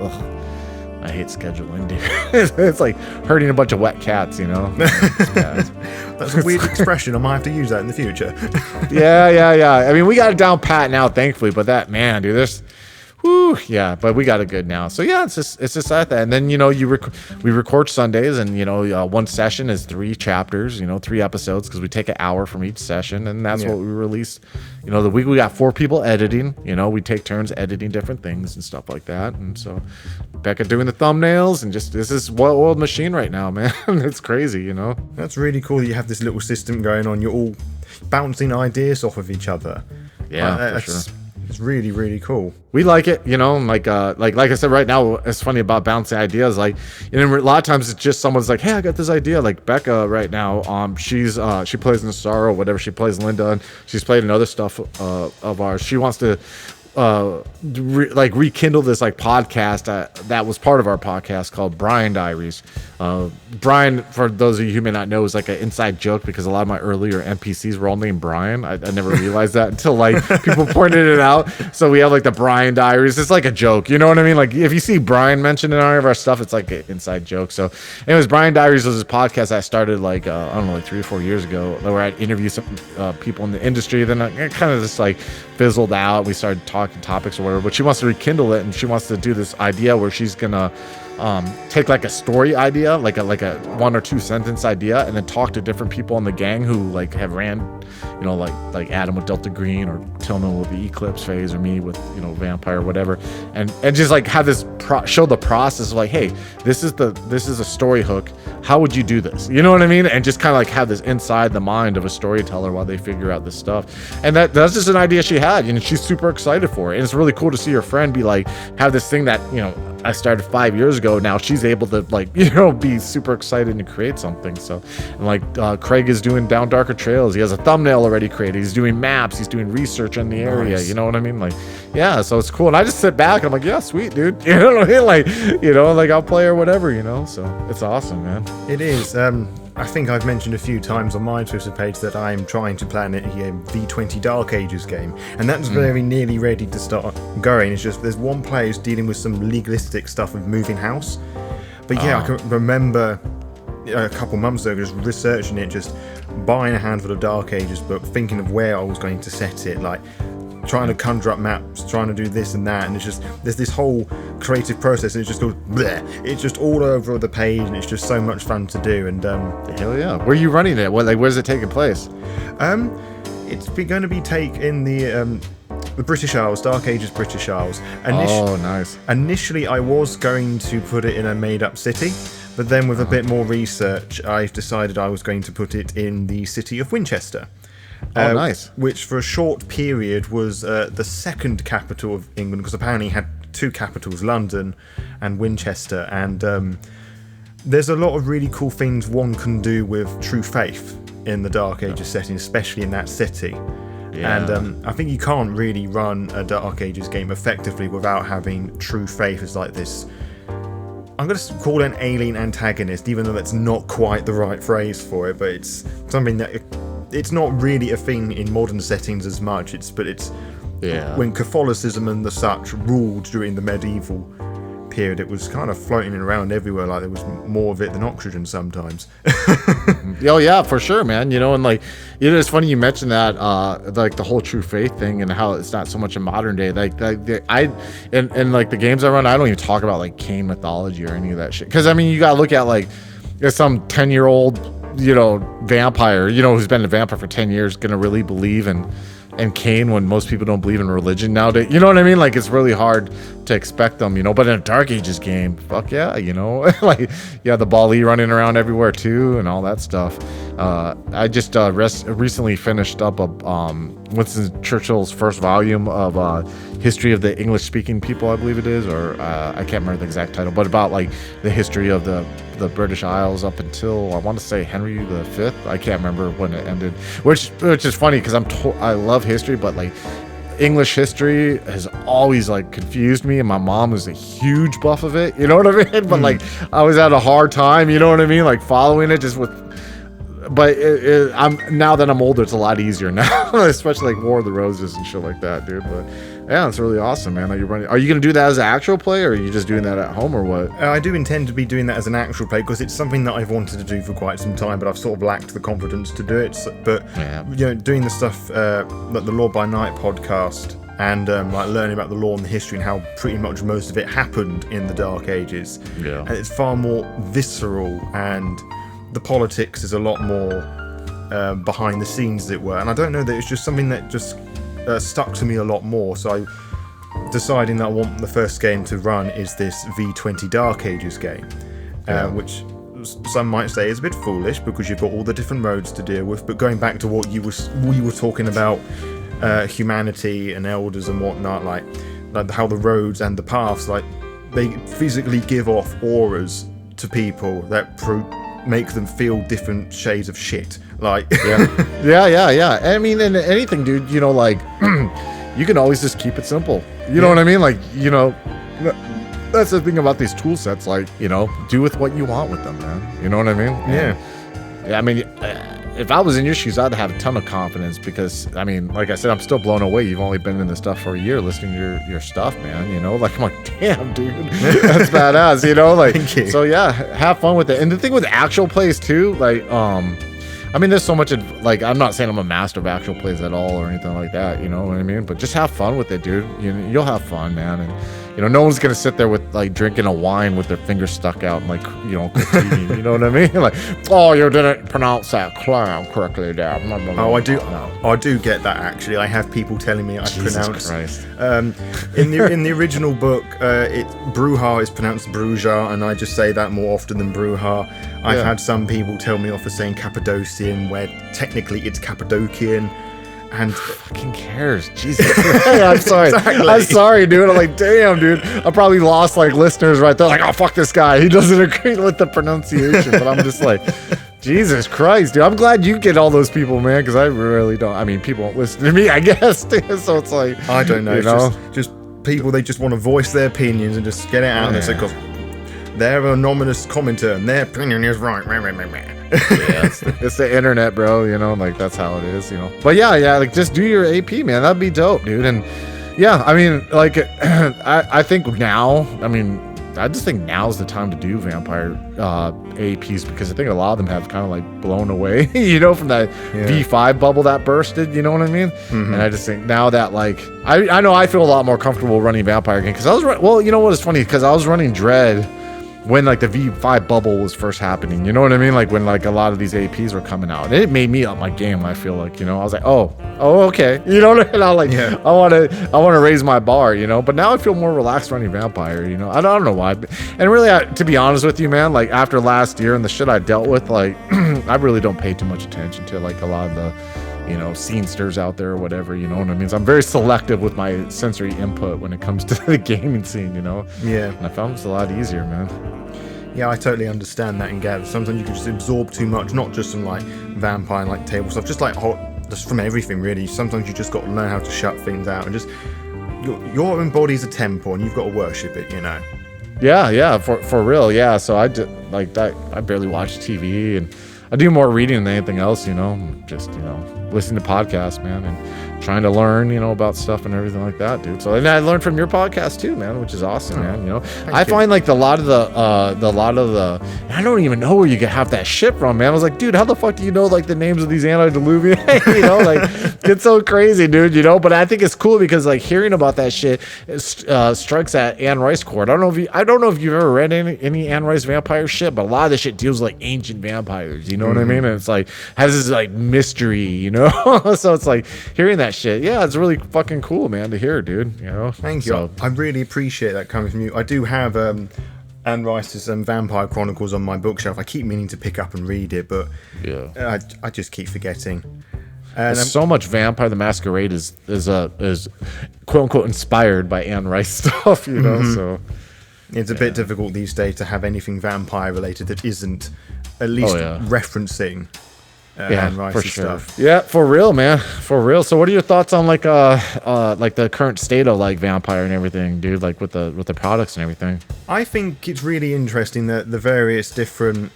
Speaker 2: I hate scheduling, dude. It's like herding a bunch of wet cats, you know. It's bad.
Speaker 1: That's a weird expression. I might have to use that in the future.
Speaker 2: Yeah. I mean, we got it down pat now, thankfully. But that, man, dude, there's. Whew, yeah, but we got it good now. So yeah, it's just like that. And then, you know, we record Sundays, and you know, one session is 3 chapters, you know, 3 episodes, because we take an hour from each session, and that's what we release. You know, the week we got 4 people editing. You know, we take turns editing different things and stuff like that. And so Becca doing the thumbnails, and just this is well-oiled machine right now, man. It's crazy, you know.
Speaker 1: That's really cool that you have this little system going on. You're all bouncing ideas off of each other.
Speaker 2: Yeah, for sure.
Speaker 1: It's really, really cool.
Speaker 2: We like it, you know, like I said, right now, it's funny about bouncing ideas. Like, you know, a lot of times it's just someone's like, hey, I got this idea. Like Becca right now, she plays in Sorrow, whatever. She plays Linda, and she's played in other stuff of ours. She wants to rekindle this like podcast that was part of our podcast called Brian Diaries. Brian, for those of you who may not know, is like an inside joke because a lot of my earlier NPCs were all named Brian. I never realized that until like people pointed it out. So we have like the Brian Diaries. It's like a joke, you know what I mean? Like if you see Brian mentioned in any of our stuff, it's like an inside joke. So anyways, Brian Diaries was this podcast I started like I don't know, like 3 or 4 years ago, where I'd interview some people in the industry. Then it kind of just like fizzled out. We started talking topics or whatever, but she wants to rekindle it, and she wants to do this idea where she's gonna take like a story idea, like a 1 or 2 sentence idea, and then talk to different people in the gang who like have ran, you know, like Adam with Delta Green, or Tillman with the Eclipse Phase, or me with, you know, Vampire or whatever, and just like have this show the process of like, hey, this is a story hook, how would you do this, you know what I mean? And just kind of like have this inside the mind of a storyteller while they figure out this stuff. And that's just an idea she had, and she's super excited for it. And it's really cool to see her friend be like, have this thing that, you know, I started 5 years ago. Now she's able to, like, you know, be super excited and create something. So, and like Craig is doing Down Darker Trails. He has a thumbnail already created. He's doing maps. He's doing research in the area. Nice. You know what I mean? Like, yeah. So it's cool. And I just sit back and I'm like, yeah, sweet, dude. You know what I mean? Like, you know, like I'll play or whatever. You know. So it's awesome, man.
Speaker 1: It is. I think I've mentioned a few times on my Twitter page that I'm trying to plan a V20 Dark Ages game, and that's very nearly ready to start going. It's just there's one player who's dealing with some legalistic stuff of moving house. But yeah, I can remember a couple months ago just researching it, just buying a handful of Dark Ages book, thinking of where I was going to set it, like trying to conjure up maps, trying to do this and that, and it's just there's this whole creative process, and it just goes bleh. It's just all over the page, and it's just so much fun to do. And
Speaker 2: hell yeah, where are you running it? Where's it taking place?
Speaker 1: It's going to be in the British Isles, Dark Ages British Isles.
Speaker 2: Oh, nice.
Speaker 1: Initially, I was going to put it in a made-up city, but then with a bit more research, I've decided I was going to put it in the city of Winchester.
Speaker 2: Oh, nice.
Speaker 1: Which for a short period was the second capital of England, because apparently it had 2 capitals, London and Winchester. And there's a lot of really cool things one can do with true faith in the Dark Ages setting, especially in that city. Yeah. And I think you can't really run a Dark Ages game effectively without having true faith as like this. I'm going to call it an alien antagonist, even though that's not quite the right phrase for it, but it's something that it's not really a thing in modern settings as much. But it's when Catholicism and the such ruled during the medieval period, it was kind of floating around everywhere, like there was more of it than oxygen sometimes.
Speaker 2: Oh yeah, for sure, man. And like, it's funny you mentioned that, like the whole true faith thing and how it's not so much in modern day. Like like the games I run, I don't even talk about like Cain mythology or any of that shit. Because I mean, you gotta look at like there's some 10-year-old vampire, who's been a vampire for 10 years, gonna really believe in Cain when most people don't believe in religion nowadays. You know what I mean? Like, it's really hard to expect them, but in a Dark Ages game, fuck yeah, like, you have the Bali running around everywhere too and all that stuff. I just recently finished up Winston Churchill's first volume of History of the English-Speaking People, I believe it is, or I can't remember the exact title, but about like the history of the British Isles up until, I want to say, Henry V. I can't remember when it ended, which is funny because I love history, but like English history has always like confused me, and my mom was a huge buff of it, you know what I mean? But like I always had a hard time, you know what I mean, like following it just with. But now that I'm older, it's a lot easier now, especially like War of the Roses and shit like that, dude. But yeah, it's really awesome, man. Are you gonna do that as an actual play, or are you just doing that at home, or what?
Speaker 1: I do intend to be doing that as an actual play because it's something that I've wanted to do for quite some time, but I've sort of lacked the confidence to do it. But doing the stuff like the Law by Night podcast and like learning about the law and the history and how pretty much most of it happened in the Dark Ages. Yeah, and it's far more visceral, and the politics is a lot more behind the scenes, as it were. And I don't know, that it's just something that just stuck to me a lot more. So I deciding that I want the first game to run is this V20 Dark Ages game, which some might say is a bit foolish because you've got all the different roads to deal with. But going back to what we were talking about, humanity and elders and whatnot, like how the roads and the paths, like they physically give off auras to people that make them feel different shades of shit. Like yeah. I mean, in anything, dude, like you can always just keep it simple. You know what I mean? Like, that's the thing about these tool sets. Like, do with what you want with them, man. You know what I mean? Yeah. I mean, if I was in your shoes, I'd have a ton of confidence because, I mean, like I said, I'm still blown away. You've only been in this stuff for a year, listening to your stuff, man. Like, I'm like, damn, dude, that's badass. Like, thank you. So yeah, have fun with it. And the thing with actual plays too, like, I mean, there's so much, like, I'm not saying I'm a master of actual plays at all or anything like that, you know what I mean? But just have fun with it, dude. You'll have fun, man. And, no one's going to sit there with, like, drinking a wine with their fingers stuck out and, like, critiquing, you know what I mean? Like, oh, you didn't pronounce that clown correctly there. I do get that, actually. I have people telling me I pronounce... in the original book, Bruja is pronounced Bruja, and I just say that more often than Bruja. I've had some people tell me off for saying Cappadocian, where technically it's Cappadocian. And
Speaker 2: who fucking cares? Jesus. I'm sorry. Exactly. I'm sorry, dude. I'm like, damn, dude. I probably lost like listeners right there. Like, oh, fuck this guy. He doesn't agree with the pronunciation. But I'm just like, Jesus Christ, dude. I'm glad you get all those people, man, because I really don't. I mean, people don't listen to me, I guess. So it's like,
Speaker 1: I don't know. Just people, they just want to voice their opinions and just get it out there. Because they're an anonymous commenter and their opinion is right.
Speaker 2: Yeah, it's the internet, bro. Like that's how it is. But yeah, like just do your AP, man. That'd be dope, dude. And yeah, I mean, like I think now, I just think now's the time to do vampire APs because I think a lot of them have kind of like blown away, from that V5 bubble that bursted. You know what I mean? Mm-hmm. And I just think now that like I know I feel a lot more comfortable running vampire again because I was well, you know what is funny because I was running Dread when like the V5 bubble was first happening, you know what I mean? Like when like a lot of these APs were coming out, and it made me up my game. I feel like, I was like, oh, okay, I want to raise my bar, But now I feel more relaxed running vampire, I don't know why, and really, to be honest with you, man, like after last year and the shit I dealt with, like I really don't pay too much attention to like a lot of the, scenesters out there or whatever, you know what I mean? So I'm very selective with my sensory input when it comes to the gaming scene,
Speaker 1: Yeah.
Speaker 2: And I found it's a lot easier, man.
Speaker 1: Yeah, I totally understand that and get it. Sometimes you can just absorb too much, not just from like vampire and like table stuff, just like just from everything really. Sometimes you just got to learn how to shut things out and just your own body's a temple and you've got to worship it,
Speaker 2: Yeah, for real, yeah. So I did like that. I barely watch TV and I do more reading than anything else, just, listen to podcasts, man. And trying to learn, about stuff and everything like that, dude. So, and I learned from your podcast too, man, which is awesome, man. I find like a lot of the I don't even know where you can have that shit from, man. I was like, dude, how the fuck do you know like the names of these antediluvian? Like it's so crazy, dude. But I think it's cool because like hearing about that shit strikes at Anne Rice chord. I don't know if you've ever read any Anne Rice vampire shit, but a lot of this shit deals with like ancient vampires. You know what I mean? And it's like has this like mystery, so it's like hearing that shit. Yeah, it's really fucking cool, man, to hear, dude.
Speaker 1: Thank you.
Speaker 2: So,
Speaker 1: I really appreciate that coming from you. I do have Anne Rice's Vampire Chronicles on my bookshelf. I keep meaning to pick up and read it, but I just keep forgetting. And
Speaker 2: so much Vampire the Masquerade is quote unquote inspired by Anne Rice stuff, So
Speaker 1: it's a bit difficult these days to have anything vampire related that isn't at least referencing Anne Rice's stuff.
Speaker 2: Yeah, for real, man, for real. So, what are your thoughts on like the current state of like vampire and everything, dude? Like with the products and everything.
Speaker 1: I think it's really interesting that the various different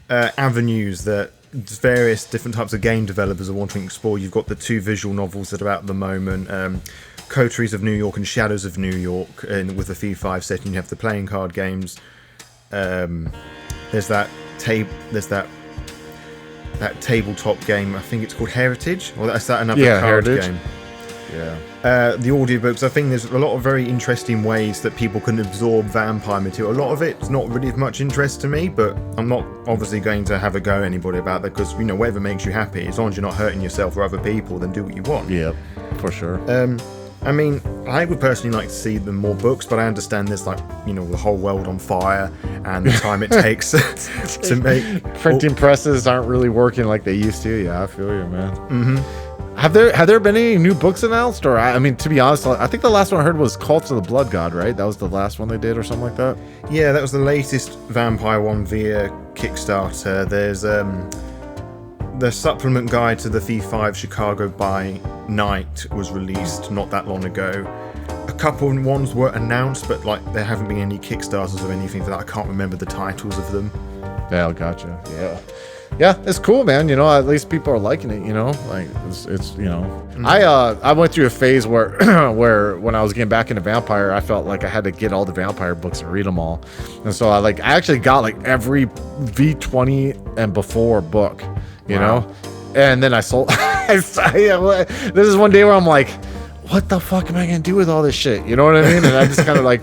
Speaker 1: avenues that various different types of game developers are wanting to explore. You've got the 2 visual novels that are out at the moment, Coteries of New York and Shadows of New York, and with the V5 setting, you have the playing card games. There's that tabletop game. I think it's called Heritage, or that's that another card
Speaker 2: Heritage.
Speaker 1: game.
Speaker 2: Yeah.
Speaker 1: The audiobooks, I think there's a lot of very interesting ways that people can absorb vampire material. A lot of it's not really of much interest to me, but I'm not obviously going to have a go at anybody about that because, whatever makes you happy, as long as you're not hurting yourself or other people, then do what you want.
Speaker 2: Yeah, for sure.
Speaker 1: I mean, I would personally like to see them more books, but I understand there's like, the whole world on fire and the time it takes to make...
Speaker 2: Printing presses aren't really working like they used to. Yeah, I feel you, man. Mm-hmm. Have there been any new books announced? Or, I mean, to be honest, I think the last one I heard was Cults of the Blood God, right? That was the last one they did or something like that?
Speaker 1: Yeah, that was the latest vampire one via Kickstarter. There's the supplement guide to the V5 Chicago by Night was released not that long ago. A couple of ones were announced, but like there haven't been any Kickstarters or anything for that. I can't remember the titles of them.
Speaker 2: Yeah, gotcha. Yeah, it's cool, man. At least people are liking it. Like it's I went through a phase where where when I was getting back into vampire, I felt like I had to get all the vampire books and read them all, and so I actually got like every V20 and before book, know, and then I sold. This is one day where I'm like, what the fuck am I gonna do with all this shit? You know what I mean? And I just kind of like.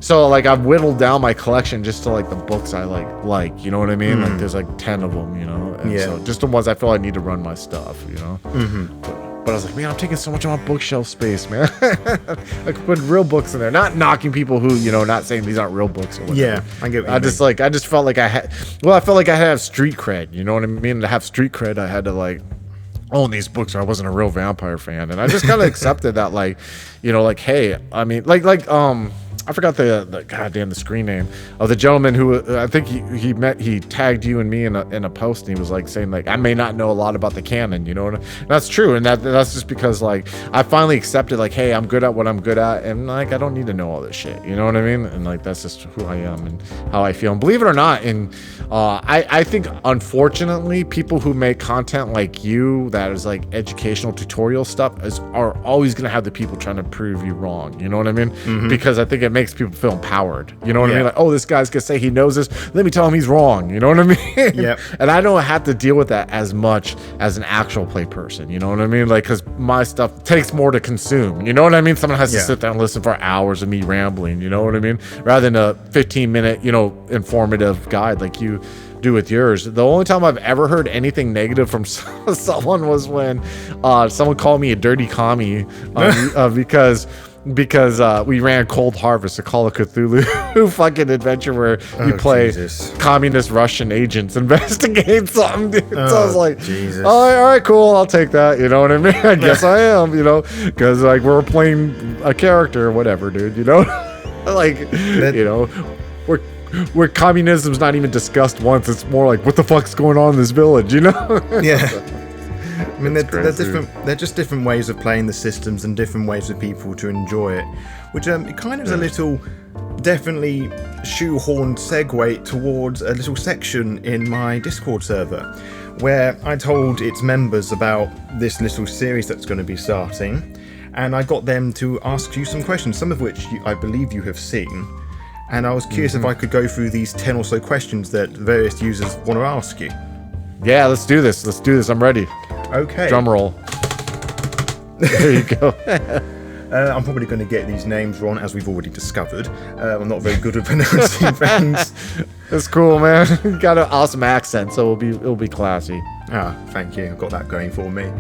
Speaker 2: So I've whittled down my collection just to like the books I like, you know what I mean? Like there's like 10 of them, and so just the ones I feel I need to run my stuff, But I was like, man, I'm taking so much of my bookshelf space, man. I could put real books in there, not knocking people who, not saying these aren't real books or whatever.
Speaker 1: Yeah, I get what you mean.
Speaker 2: I just felt like I felt like I had to have street cred, you know what I mean? To have street cred, I had to like own these books or I wasn't a real vampire fan. And I just kind of accepted that, hey, I mean, I forgot the goddamn the screen name of the gentleman who I think he tagged you and me in a post, and he was like saying like I may not know a lot about the canon, and that's true, and that's just because like I finally accepted like, hey, I'm good at what I'm good at, and like I don't need to know all this shit, you know what I mean? And like that's just who I am and how I feel. And believe it or not, I think unfortunately people who make content like you that is like educational tutorial stuff are always gonna have the people trying to prove you wrong, you know what I mean? Because I think it makes people feel empowered, you know what I mean? Like, oh, this guy's gonna say he knows this, let me tell him he's wrong, you know what I mean?
Speaker 1: Yep.
Speaker 2: And I don't have to deal with that as much as an actual play person, you know what I mean? Like, because my stuff takes more to consume, you know what I mean? Someone has to sit there and listen for hours of me rambling, you know what I mean? Rather than a 15-minute, informative guide like you do with yours. The only time I've ever heard anything negative from someone was when someone called me a dirty commie because we ran Cold Harvest, a Call of Cthulhu fucking adventure where you play communist Russian agents investigate something, dude. So I was like,
Speaker 1: Jesus.
Speaker 2: All right, cool, I'll take that, you know what I mean? I guess I am, because like we're playing a character or whatever, dude, like, where communism's not even discussed once. It's more like, what the fuck's going on in this village,
Speaker 1: Yeah. I mean, they're different. They're just different ways of playing the systems and different ways for people to enjoy it, which it kind of is a little definitely shoehorned segue towards a little section in my Discord server where I told its members about this little series that's going to be starting, and I got them to ask you some questions, some of which I believe you have seen, and I was curious if I could go through these 10 or so questions that various users want to ask you.
Speaker 2: Yeah, let's do this. I'm ready.
Speaker 1: Okay.
Speaker 2: Drum roll. There you go.
Speaker 1: I'm probably going to get these names wrong, as we've already discovered. I'm not very good at pronouncing things.
Speaker 2: That's cool, man. You got an awesome accent, so it'll be classy.
Speaker 1: Thank you. I've got that going for me.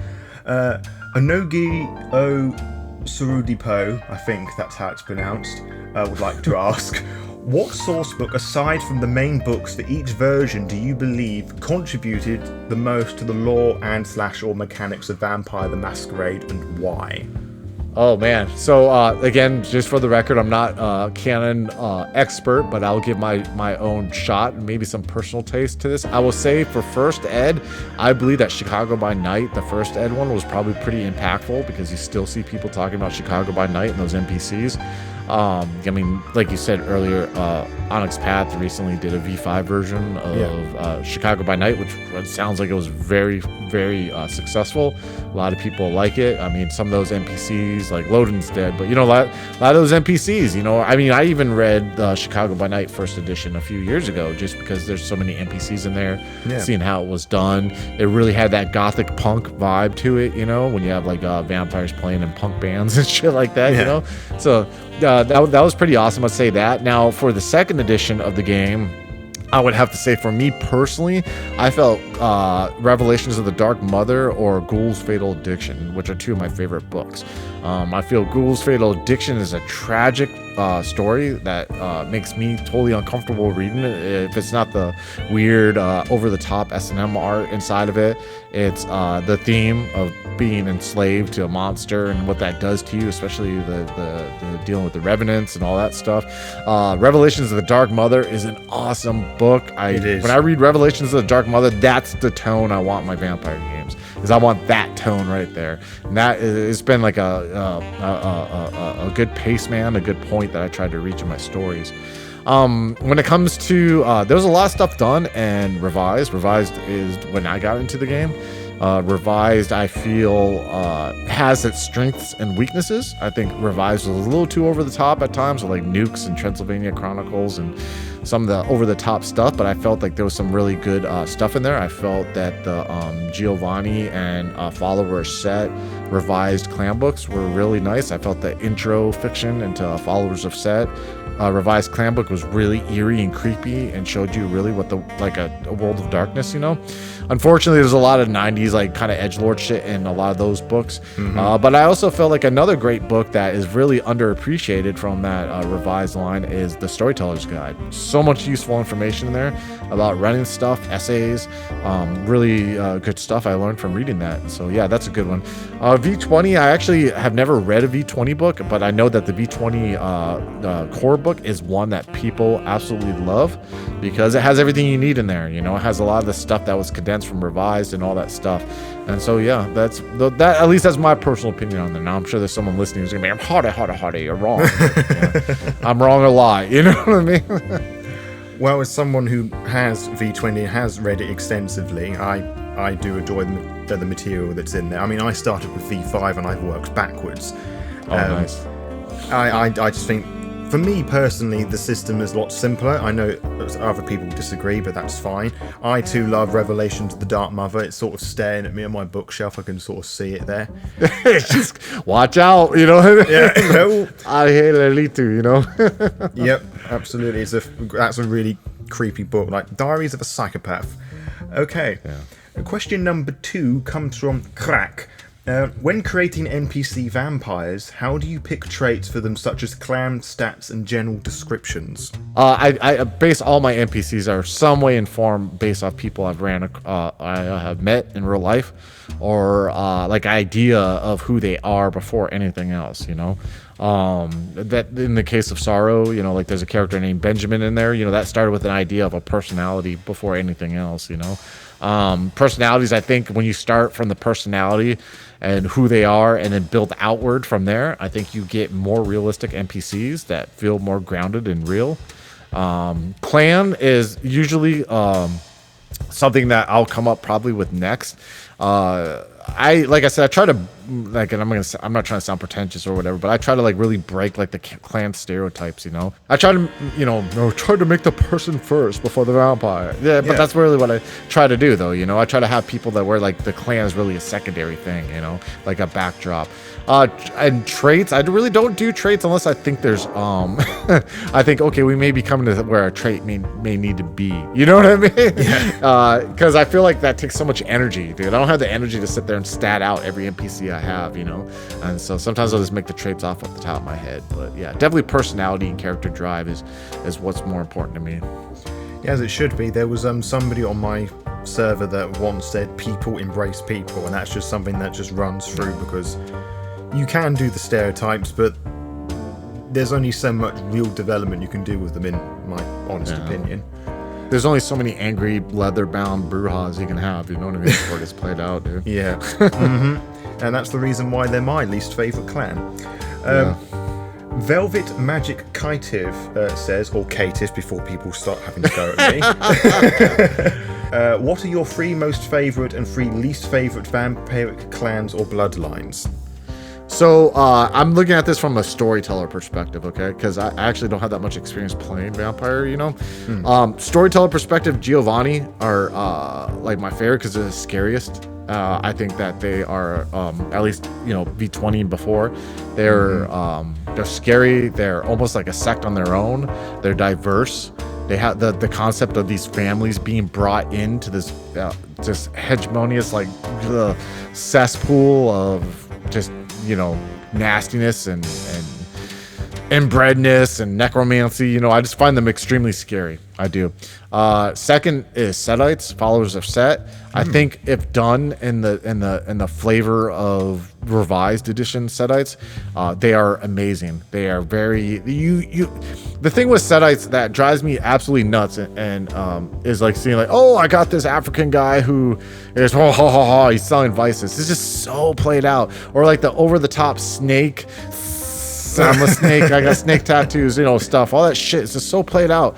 Speaker 1: Onogi O Surudipo, I think that's how it's pronounced, would like to ask, what source book, aside from the main books for each version, do you believe contributed the most to the lore and / or mechanics of Vampire the Masquerade, and why?
Speaker 2: Oh man, so again, just for the record, I'm not a canon expert, but I'll give my own shot and maybe some personal taste to this. I will say for first ed, I believe that Chicago by Night, the first ed one, was probably pretty impactful because you still see people talking about Chicago by Night and those NPCs. I mean, like you said earlier, Onyx Path recently did a V5 version of Chicago by Night, which sounds like it was very, very successful. A lot of people like it. I mean, some of those NPCs, like Loden's dead, but you know, a lot of those NPCs, you know, I mean, I even read Chicago by Night first edition a few years ago just because there's so many NPCs in there, seeing how it was done. It really had that gothic punk vibe to it, you know, when you have like vampires playing in punk bands and shit like that, you know? So that was pretty awesome. I'd say that. Now, for the second edition of the game, I would have to say, for me personally, I felt Revelations of the Dark Mother or Ghoul's Fatal Addiction, which are two of my favorite books. I feel Ghoul's Fatal Addiction is a tragic story that makes me totally uncomfortable reading it. If it's not the weird, over-the-top S&M art inside of it, it's the theme of being enslaved to a monster and what that does to you, especially the dealing with the revenants and all that stuff. Revelations of the Dark Mother is an awesome book.
Speaker 1: It is.
Speaker 2: When I read Revelations of the Dark Mother, that's the tone I want in my vampire games. Is I want that tone right there, and that it's been like a good pace, man, a good point that I tried to reach in my stories. When it comes to there's a lot of stuff done and revised is when I got into the game. Revised, I feel, has its strengths and weaknesses. I think Revised was a little too over the top at times, with like Nukes and Transylvania Chronicles and some of the over the top stuff, but I felt like there was some really good stuff in there. I felt that the Giovanni and Follower Set revised clan books were really nice. I felt the intro fiction into Followers of Set revised clan book was really eerie and creepy and showed you really what a world of darkness, you know. Unfortunately, there's a lot of 90s like kind of edgelord shit in a lot of those books. But I also felt like another great book that is really underappreciated from that revised line is the Storyteller's Guide. So much useful information in there about running stuff, essays, really good stuff I learned from reading that. So yeah, that's a good one. V20, I actually have never read a V20 book, but I know that the V20 core book is one that people absolutely love because it has everything you need in there. You know, it has a lot of the stuff that was condensed from revised and all that stuff. And so yeah, that at least that's my personal opinion on that. Now I'm sure there's someone listening who's gonna be, hardy, you're wrong. I'm wrong a lot, you know what I mean?
Speaker 1: Well, as someone who has V20 and has read it extensively, I do enjoy the material that's in there. I mean, I started with V5 and I've worked backwards.
Speaker 2: Nice.
Speaker 1: I just think, for me personally, the system is a lot simpler. I know other people disagree, but that's fine. I too love Revelations of the Dark Mother. It's sort of staring at me on my bookshelf. I can sort of see it there.
Speaker 2: Just watch out, you know.
Speaker 1: Yeah.
Speaker 2: I hate Elite, you know.
Speaker 1: Yep, absolutely. That's a really creepy book, like Diaries of a Psychopath. Okay. Yeah. Question number 2 comes from Crack. When creating NPC vampires, how do you pick traits for them, such as clan stats and general descriptions?
Speaker 2: I base all my NPCs are some way informed based off people I have met in real life, or like idea of who they are before anything else. You know, that in the case of Sorrow, you know, like there's a character named Benjamin in there. You know, that started with an idea of a personality before anything else. You know. Personalities, I think when you start from the personality and who they are and then build outward from there, I think you get more realistic NPCs that feel more grounded and real. Clan is usually something that I'll come up probably with next. Like I said, I try to like, and I'm not trying to sound pretentious or whatever, but I try to like really break like the clan stereotypes. I try to try to make the person first before the vampire. Yeah, but that's really what I try to do, though. I try to have people that where like the clan is really a secondary thing. Like a backdrop. And traits, I really don't do traits unless I think there's I think, okay, we may be coming to where a trait may need to be. You know what I mean? Because I feel like that takes so much energy, dude. I don't have the energy to sit there and stat out every NPC I have, and so sometimes I'll just make the traits off the top of my head. But yeah, definitely personality and character drive is what's more important to me.
Speaker 1: Yeah, as it should be. There was somebody on my server that once said people embrace people, and that's just something that just runs through, because you can do the stereotypes, but there's only so much real development you can do with them, in my honest opinion.
Speaker 2: There's only so many angry, leather-bound Brujas you can have, you know what I mean, before it gets played out, dude.
Speaker 1: Yeah. And that's the reason why they're my least favourite clan. Velvet Magic Kaitiv says, or Caitiff before people start having to go at me. What are your 3 most favourite and 3 least favourite vampiric clans or bloodlines?
Speaker 2: So I'm looking at this from a storyteller perspective, okay? Because I actually don't have that much experience playing vampire, Storyteller perspective, Giovanni are like my favorite because they're the scariest. I think that they are at least V20 and before. They're scary. They're almost like a sect on their own. They're diverse. They have the concept of these families being brought into this just hegemonious like cesspool of just nastiness and inbredness and necromancy. I just find them extremely scary. I do. Second is Setites, followers of Set. I think if done in the flavor of revised edition Setites, they are amazing. They are very the thing with Setites that drives me absolutely nuts and is like seeing like, oh, I got this African guy who is he's selling vices. It's just so played out. Or like the over the top snake. I'm a snake. I got snake tattoos, stuff. All that shit is just so played out.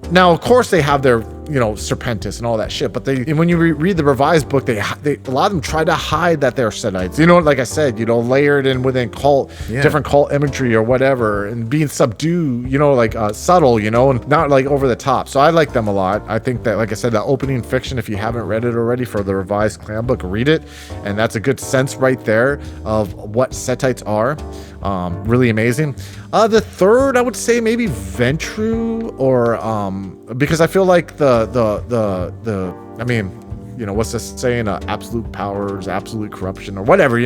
Speaker 2: Now, of course, they have their, Serpentis and all that shit. But when you read the revised book, a lot of them try to hide that they're Setites. Like I said, layered in within different cult imagery or whatever, and being subdued, subtle, and not like over the top. So I like them a lot. I think that, like I said, the opening fiction, if you haven't read it already for the revised clan book, read it, and that's a good sense right there of what Setites are. Really amazing. The third, I would say maybe Ventru, or because I feel like what's this saying? Absolute powers, absolute corruption, or whatever.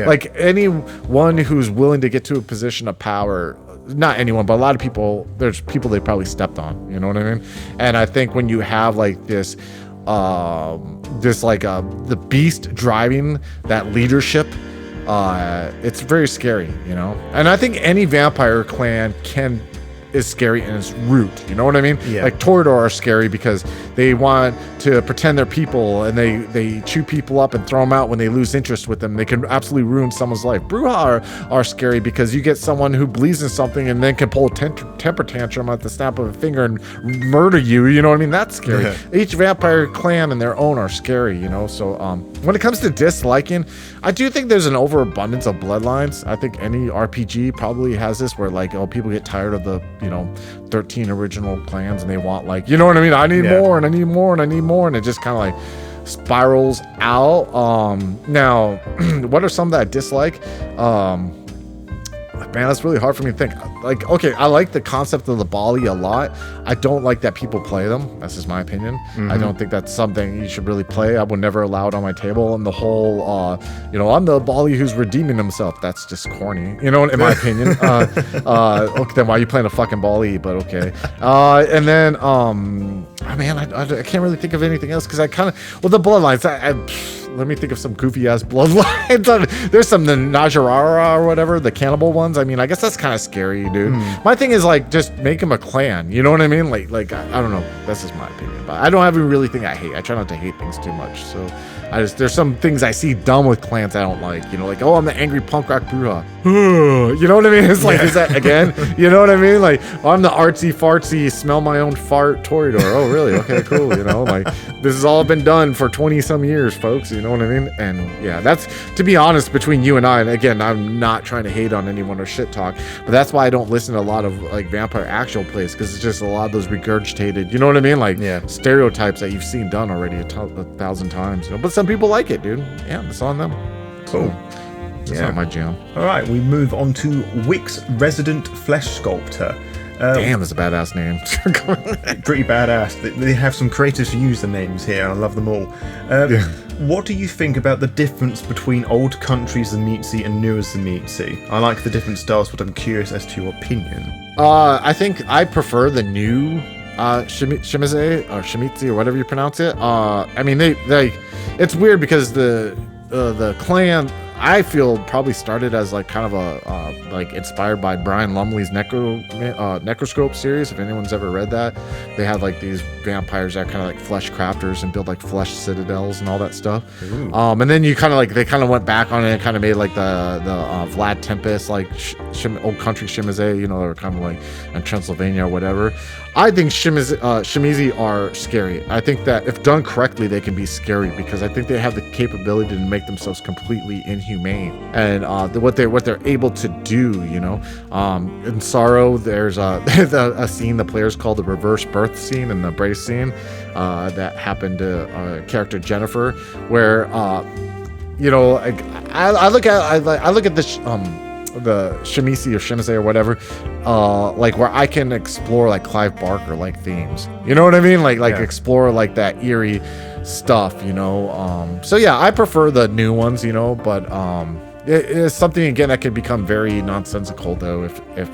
Speaker 2: Like anyone who's willing to get to a position of power. Not anyone, but a lot of people. There's people they probably stepped on. You know what I mean? And I think when you have like this the beast driving that leadership. It's very scary, and I think any vampire clan is scary in its root, you know what I mean?
Speaker 1: Yeah. Like
Speaker 2: Toreador are scary because they want to pretend they're people, and they chew people up and throw them out when they lose interest with them. They can absolutely ruin someone's life. Bruja are scary because you get someone who believes in something and then can pull a temper tantrum at the snap of a finger and murder you, you know what I mean? That's scary. Yeah. Each vampire clan in their own are scary, so when it comes to disliking, I do think there's an overabundance of bloodlines. I think any RPG probably has this where people get tired of the 13 original clans and they want I need more and I need more and I need more, and it just kind of like spirals out. Now what are some that I dislike? Man, that's really hard for me to think. Like, okay, I like the concept of the Bali a lot. I don't like that people play them. That's just my opinion. I don't think that's something you should really play. I would never allow it on my table. And the whole, I'm the Bali who's redeeming himself. That's just corny, in my opinion. Okay, then why are you playing a fucking Bali? But okay. And then, I can't really think of anything else because I kind of, the bloodlines, let me think of some goofy ass bloodlines. There's some the Najarara or whatever, the cannibal ones. I mean, I guess that's kind of scary, dude. My thing is like just make them a clan. You know what I mean? Like I don't know. That's just my opinion. But I don't have really thing I hate. I try not to hate things too much. So there's some things I see done with clans I don't like. You know, like, oh, I'm the angry punk rock bruja. You know what I mean? It's like, is that again? You know what I mean? Like, oh, I'm the artsy fartsy smell my own fart Toreador. Oh, really? Okay, cool. You know, like this has all been done for 20 some years, folks. You know what I mean? And yeah, that's, to be honest, between you and I, and again, I'm not trying to hate on anyone or shit talk, but that's why I don't listen to a lot of like vampire actual plays, because it's just a lot of those regurgitated, you know what I mean? Like stereotypes that you've seen done already a thousand times. You know? But some people like it, dude. Yeah, it's on them.
Speaker 1: Cool.
Speaker 2: It's not my jam.
Speaker 1: All right, we move on to Wick's Resident Flesh Sculptor.
Speaker 2: Damn, that's a badass name.
Speaker 1: Pretty badass. They have some creative usernames here. I love them all. What do you think about the difference between Old Country Zamitzi and Newer Zamitzi? I like the different styles, but I'm curious as to your opinion.
Speaker 2: I think I prefer the new Shimize or Shimizi or whatever you pronounce it. I mean, they it's weird because the clan, I feel, probably started as like kind of a like inspired by Brian Lumley's Necroscope series. If anyone's ever read that, they had like these vampires that kind of like flesh crafters and build like flesh citadels and all that stuff. And then you kind of like they kind of went back on it and kind of made like the Vlad Tempest, like Old Country Shimize, you know, they were kind of like in Transylvania or whatever. I think Shimizi are scary. I think that if done correctly, they can be scary because I think they have the capability to make themselves completely inhumane. And what they're able to do, you know. In Sorrow, there's a scene the players call the reverse birth scene and the brace scene that happened to character Jennifer, where you know, I look at this the Shimizi or Shimize or whatever, like where I can explore like Clive Barker like themes, you know what I mean, like explore like that eerie stuff, you know. So yeah, I prefer the new ones, you know, but it is something again that can become very nonsensical though if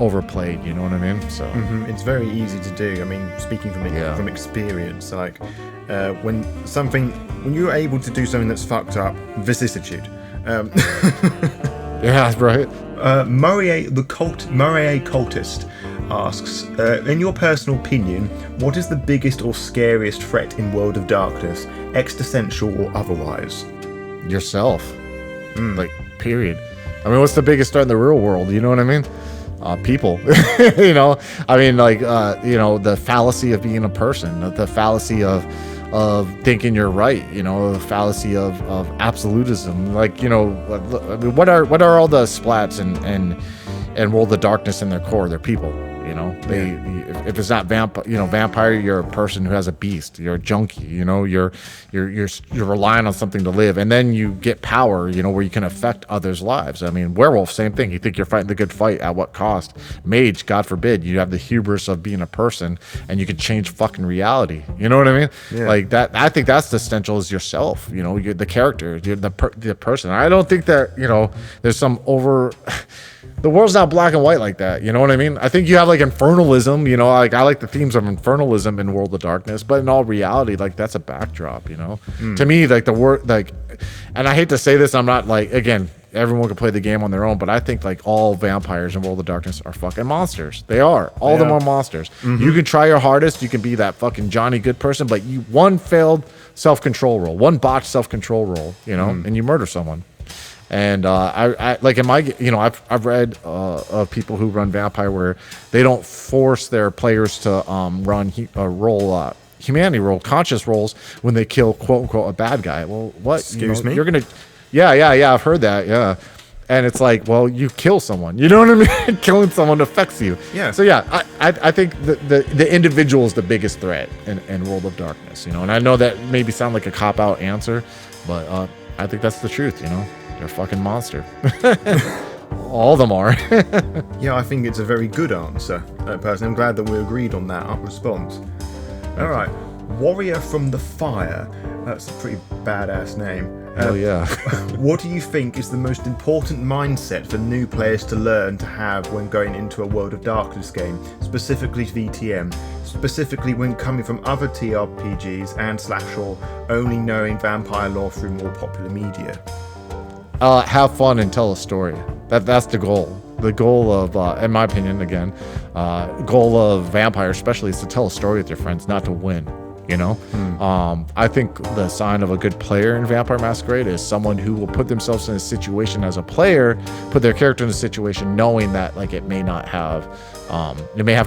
Speaker 2: overplayed, you know what I mean. So
Speaker 1: it's very easy to do. I mean, speaking from experience, like when you're able to do something that's fucked up, vicissitude.
Speaker 2: Yeah, right.
Speaker 1: Murray Cultist asks, in your personal opinion, what is the biggest or scariest threat in World of Darkness, existential or otherwise?
Speaker 2: Yourself. Like, period. I mean, what's the biggest threat in the real world? You know what I mean? People. You know? I mean, like, you know, the fallacy of being a person, the fallacy of thinking you're right, you know, the fallacy of absolutism. Like, you know, what are all the splats and World of Darkness in their core? They're people, you know. If it's not vampire, you're a person who has a beast. You're a junkie, you know. You're relying on something to live, and then you get power, you know, where you can affect others' lives. I mean, werewolf, same thing. You think you're fighting the good fight at what cost? Mage, God forbid, you have the hubris of being a person, and you can change fucking reality. You know what I mean? Yeah. Like that. I think that's the essential is yourself. You know, you're the character, you're the person. I don't think that, you know, there's some over. The world's not black and white like that, you know what I mean? I think you have like infernalism, you know, like I like the themes of infernalism in World of Darkness, but in all reality, like that's a backdrop, you know. To me, like the word, like, and I hate to say this, I'm not like, again, everyone can play the game on their own, but I think like all vampires in World of Darkness are fucking monsters. They are. All of them are monsters. You can try your hardest, you can be that fucking Johnny good person, but one failed self-control roll, one botched self-control roll, you know, and you murder someone. And I like in my, you know, I've read of people who run vampire where they don't force their players to run humanity roll, conscious rolls when they kill quote unquote a bad guy. Well, what?
Speaker 1: Excuse me?
Speaker 2: You're gonna, yeah, I've heard that, yeah. And it's like, well, you kill someone, you know what I mean? Killing someone affects you. Yeah. So yeah, I think the individual is the biggest threat in World of Darkness, you know. And I know that maybe sound like a cop out answer, but I think that's the truth, you know. You're a fucking monster. All of them are.
Speaker 1: Yeah, I think it's a very good answer, personally. I'm glad that we agreed on that response. All right. Warrior from the Fire. That's a pretty badass name.
Speaker 2: Oh, yeah.
Speaker 1: What do you think is the most important mindset for new players to learn to have when going into a World of Darkness game, specifically VTM? specifically when coming from other TRPGs and / or only knowing vampire lore through more popular media?
Speaker 2: Have fun and tell a story. That's the goal. The goal of, in my opinion, again, goal of vampire especially is to tell a story with your friends, not to win. You know, I think the sign of a good player in Vampire Masquerade is someone who will put themselves in a situation as a player, put their character in a situation knowing that like it may have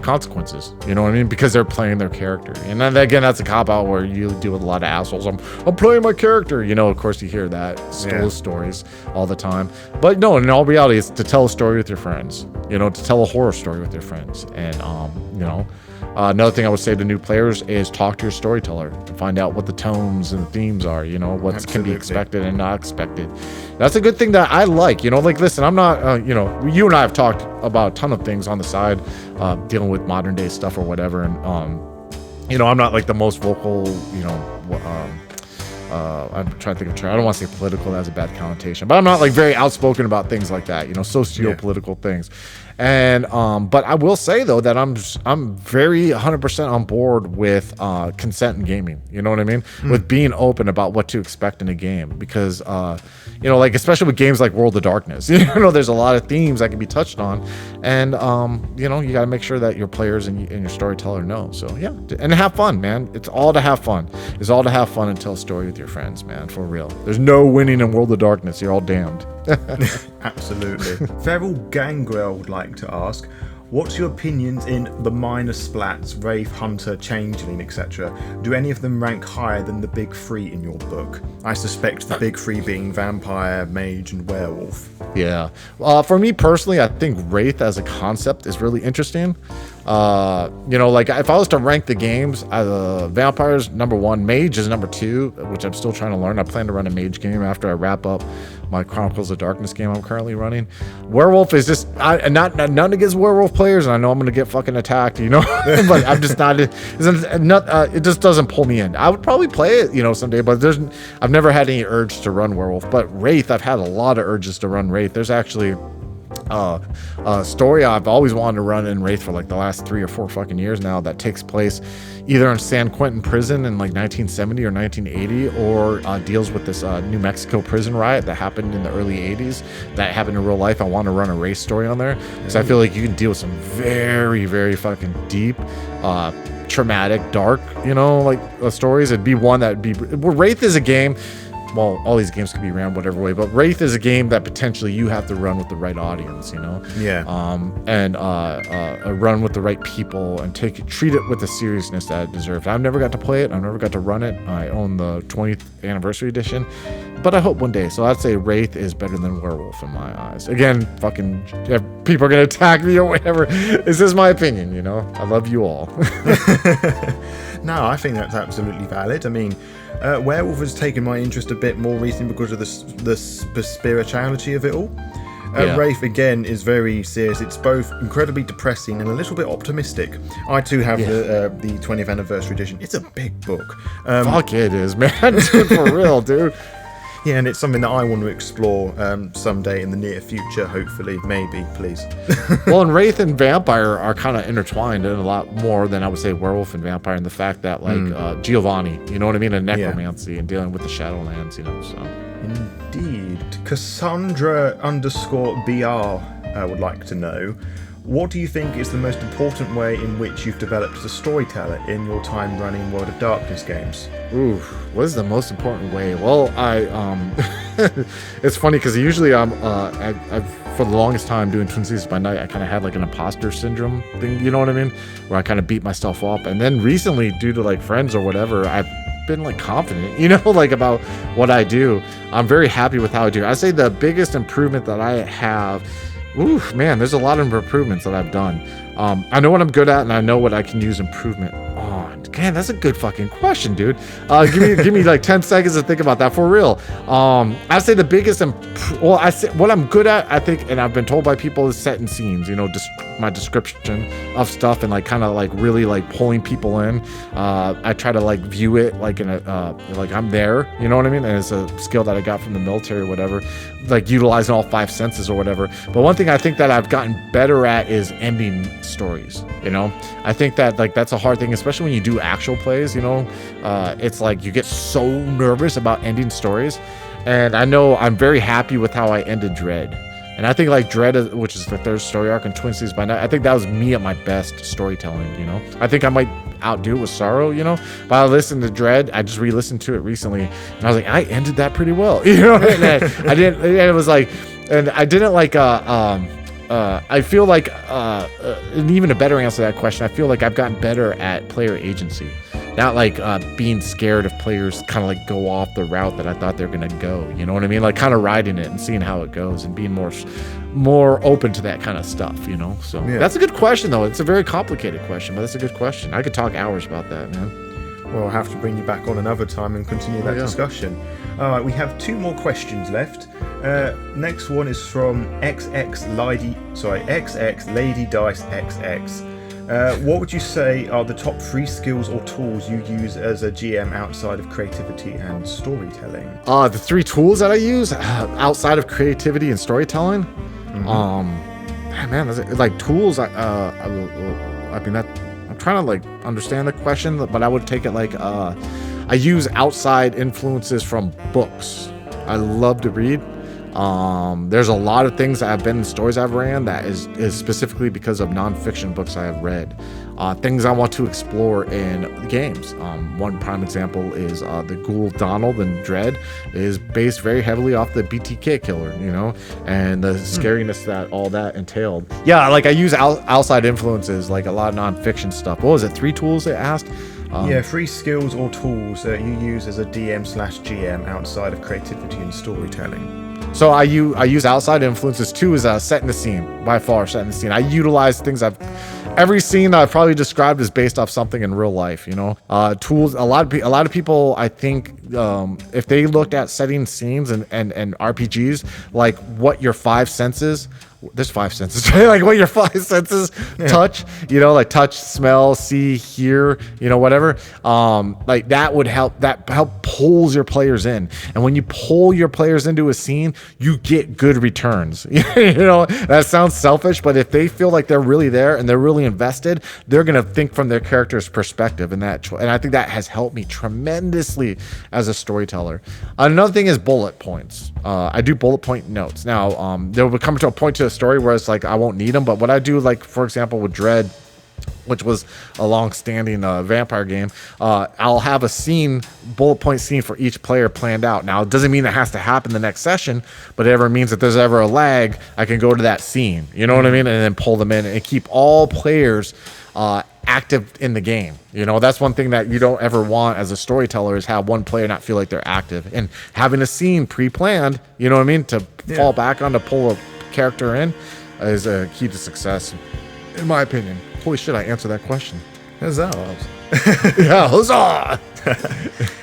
Speaker 2: consequences. You know what I mean? Because they're playing their character. And then again, that's a cop out where you deal with a lot of assholes. I'm playing my character. You know, of course you hear that those stories all the time. But no, in all reality, it's to tell a story with your friends. You know, to tell a horror story with your friends. And you know. Another thing I would say to new players is talk to your storyteller to find out what the tones and the themes are, you know, what can be expected and not expected. That's a good thing that I like, you know, like, listen, I'm not, you know, you and I have talked about a ton of things on the side, dealing with modern day stuff or whatever. And, you know, I'm not like the most vocal, you know, I'm trying to think of term. I don't want to say political, that's a bad connotation, but I'm not like very outspoken about things like that, you know, socio-political things. And but I will say though that I'm very 100% on board with consent in gaming. You know what I mean? With being open about what to expect in a game, because you know, like especially with games like World of Darkness, you know, there's a lot of themes that can be touched on, and you know, you got to make sure that your players and your storyteller know. So yeah, and have fun, man. It's all to have fun. It's all to have fun and tell a story with your friends, man. For real. There's no winning in World of Darkness. You're all damned.
Speaker 1: Absolutely. Feral Gangrel would like to ask, what's your opinions in the minor splats, Wraith, Hunter, Changeling, etc.? Do any of them rank higher than the big three in your book? I suspect the big three being Vampire, Mage, and Werewolf.
Speaker 2: Yeah. For me personally, I think Wraith as a concept is really interesting. You know, like if I was to rank the games, Vampire's number 1, Mage is number 2, which I'm still trying to learn. I plan to run a Mage game after I wrap up my Chronicles of Darkness game I'm currently running. Werewolf is just none against Werewolf players, and I know I'm gonna get fucking attacked, you know. But I'm just not. It just doesn't pull me in. I would probably play it, you know, someday, but I've never had any urge to run Werewolf. But Wraith, I've had a lot of urges to run Wraith. There's actually a story I've always wanted to run in Wraith for like the last 3 or 4 fucking years now, that takes place either in San Quentin prison in like 1970 or 1980, or deals with this New Mexico prison riot that happened in the early 80s that happened in real life. I want to run a Wraith story on there because I feel like you can deal with some very, very fucking deep, traumatic, dark, you know, like stories. It'd be one that would be, well, Wraith is a game, well, all these games can be ran whatever way, but Wraith is a game that potentially you have to run with the right audience, you know?
Speaker 1: Yeah.
Speaker 2: And run with the right people and treat it with the seriousness that it deserves. I've never got to play it. I've never got to run it. I own the 20th anniversary edition, but I hope one day. So I'd say Wraith is better than Werewolf in my eyes. Again, fucking people are going to attack me or whatever. This is my opinion, you know? I love you all.
Speaker 1: No, I think that's absolutely valid. I mean, Werewolf has taken my interest a bit more recently because of the spirituality of it all. Wraith, again, is very serious. It's both incredibly depressing and a little bit optimistic. I too have the 20th anniversary edition. It's a big book.
Speaker 2: Fuck it is, man. Dude, for real, dude.
Speaker 1: Yeah, and it's something that I want to explore someday in the near future, hopefully, maybe, please.
Speaker 2: Well, and Wraith and Vampire are kind of intertwined in a lot more than I would say Werewolf and Vampire, in the fact that, like, Giovanni, you know what I mean, and necromancy and dealing with the Shadowlands, you know, so.
Speaker 1: Indeed. Cassandra_BR would like to know, what do you think is the most important way in which you've developed as a storyteller in your time running World of Darkness games?
Speaker 2: Ooh, what is the most important way? Well, it's funny because usually I've for the longest time doing Twin Cities by Night, I kind of had like an imposter syndrome thing, you know what I mean? Where I kind of beat myself up. And then recently, due to like friends or whatever, I've been like confident, you know, like about what I do. I'm very happy with how I do. I say the biggest improvement that I have, oof, man, there's a lot of improvements that I've done. I know what I'm good at, and I know what I can use improvement on. Man, that's a good fucking question, dude. Give me like 10 seconds to think about that for real. I'd say the biggest, I say what I'm good at, I think, and I've been told by people, is setting scenes. You know, just my description of stuff and like kind of like really like pulling people in. I try to like view it like in a like I'm there. You know what I mean? And it's a skill that I got from the military or whatever. Like utilizing all 5 senses or whatever. But one thing I think that I've gotten better at is ending stories. You know, I think that like that's a hard thing, especially when you do actual plays. You know, it's like you get so nervous about ending stories, and I know I'm very happy with how I ended Dread. And I think like Dread, which is the 3rd story arc in Twin Cities by Night, I think that was me at my best storytelling. You know, I think I might outdo it with Sorrow. You know, but I listened to Dread. I just re-listened to it recently, and I was like, I ended that pretty well. You know, and I didn't. And it was like, and I didn't like I feel like, and even a better answer to that question, I feel like I've gotten better at player agency. Not like being scared if players kind of like go off the route that I thought they're going to go. You know what I mean? Like kind of riding it and seeing how it goes and being more open to that kind of stuff, you know? So That's a good question, though. It's a very complicated question, but it's a good question. I could talk hours about that, man.
Speaker 1: Well, I'll have to bring you back on another time and continue that discussion. All right, we have 2 more questions left. Next one is from XX Lady Dice XX. What would you say are the top 3 skills or tools you use as a GM outside of creativity and storytelling?
Speaker 2: The 3 tools that I use outside of creativity and storytelling. Man, like tools. I mean that. I'm trying to like understand the question, but I would take it like I use outside influences from books. I love to read. There's a lot of things that have been in stories I've ran that is specifically because of nonfiction books I have read. Things I want to explore in games. One prime example is the Ghoul Donald in Dread is based very heavily off the BTK killer, you know, and the scariness that all that entailed. Yeah, like I use outside influences, like a lot of nonfiction stuff. What was it? 3 tools it asked?
Speaker 1: 3 skills or tools that you use as a DM/GM outside of creativity and storytelling.
Speaker 2: So I use outside influences. 2 is setting the scene, by far setting the scene. I utilize things every scene that I've probably described is based off something in real life, you know. Tools, a lot of people, I think, if they looked at setting scenes and RPGs, like what your 5 senses, there's 5 senses, right? Like what your 5 senses touch, you know, like touch, smell, see, hear, you know, whatever. Like that would help pulls your players in. And when you pull your players into a scene, you get good returns. You know, that sounds selfish, but if they feel like they're really there and they're really invested, they're going to think from their character's perspective. And I think that has helped me tremendously as a storyteller. Another thing is bullet points. I do bullet point notes. Now, there will come to a point to a story where it's like I won't need them, but what I do, like for example with Dread, which was a long-standing vampire game, I'll have a bullet point scene for each player planned out. Now, it doesn't mean it has to happen the next session, but it ever means if there's ever a lag, I can go to that scene, you know what I mean, and then pull them in and keep all players active in the game. You know, that's one thing that you don't ever want as a storyteller, is have one player not feel like they're active. And having a scene pre-planned, you know what I mean, to fall back on to pull a character in is a key to success, in my opinion. Holy shit, I answered that question.
Speaker 1: Huzzah.
Speaker 2: Yeah, huzzah!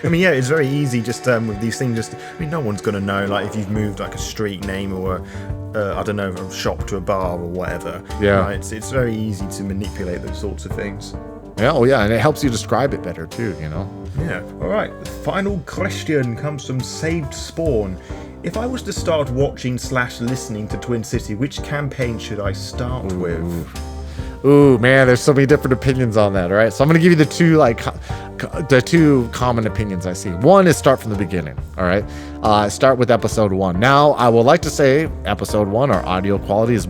Speaker 1: I mean, it's very easy just with these things. No one's going to know, like, if you've moved like a street name or I don't know, a shop to a bar or whatever.
Speaker 2: Yeah.
Speaker 1: Right? It's very easy to manipulate those sorts of things.
Speaker 2: Yeah, and it helps you describe it better too, you know?
Speaker 1: Yeah. All right, the final question comes from Saved Spawn. If I was to start watching/listening to Twin City, which campaign should I start with?
Speaker 2: Ooh, man, there's so many different opinions on that, all right? So I'm going to give you the two common opinions I see. One is start from the beginning, all right? Start with episode 1. Now, I would like to say episode 1, our audio quality is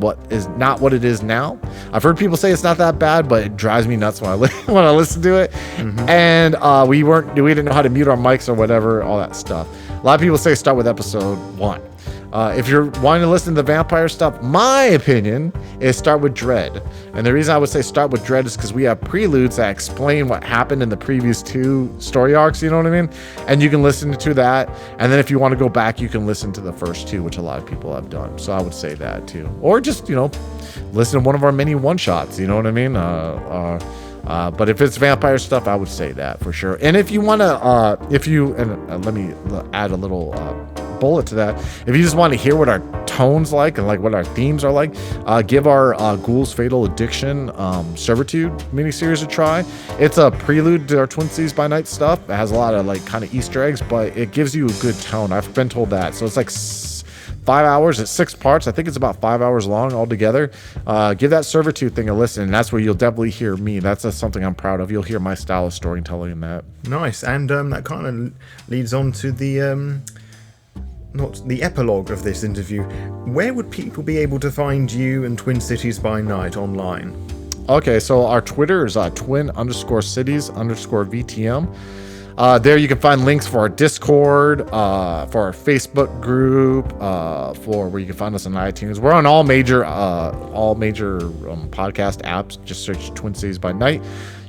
Speaker 2: not what it is now. I've heard people say it's not that bad, but it drives me nuts when I listen to it. Mm-hmm. And we didn't know how to mute our mics or whatever, all that stuff. A lot of people say start with episode 1. If you're wanting to listen to the vampire stuff, my opinion is start with Dread. And the reason I would say start with Dread is because we have preludes that explain what happened in the previous 2 story arcs, you know what I mean? And you can listen to that. And then if you want to go back, you can listen to the first 2, which a lot of people have done. So I would say that too. Or just, listen to one of our many one-shots, you know what I mean? But if it's vampire stuff, I would say that for sure. And if you want to, let me add a little bullet to that. If you just want to hear what our tone's like and like what our themes are like, give our Ghoul's Fatal Addiction Servitude miniseries a try. It's a prelude to our Twin Cities by Night stuff. It has a lot of like kind of Easter eggs, but it gives you a good tone. I've been told that. So it's like 5 hours. It's 6 parts. I think it's about 5 hours long altogether. Give that Servitude thing a listen, and that's where you'll definitely hear me. That's something I'm proud of. You'll hear my style of storytelling in that.
Speaker 1: Nice. And that kind of leads on to the not the epilogue of this interview. Where would people be able to find you and Twin Cities by Night online?
Speaker 2: Okay, so our Twitter is twin_cities_VTM. There you can find links for our Discord, for our Facebook group, for where you can find us on iTunes. We're on all major podcast apps. Just search Twin Cities by Night.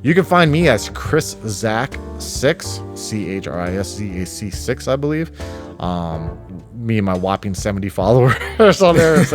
Speaker 2: You can find me as Chris Zac 6, CHRISZAC 6, I believe. Me and my whopping 70 followers on there,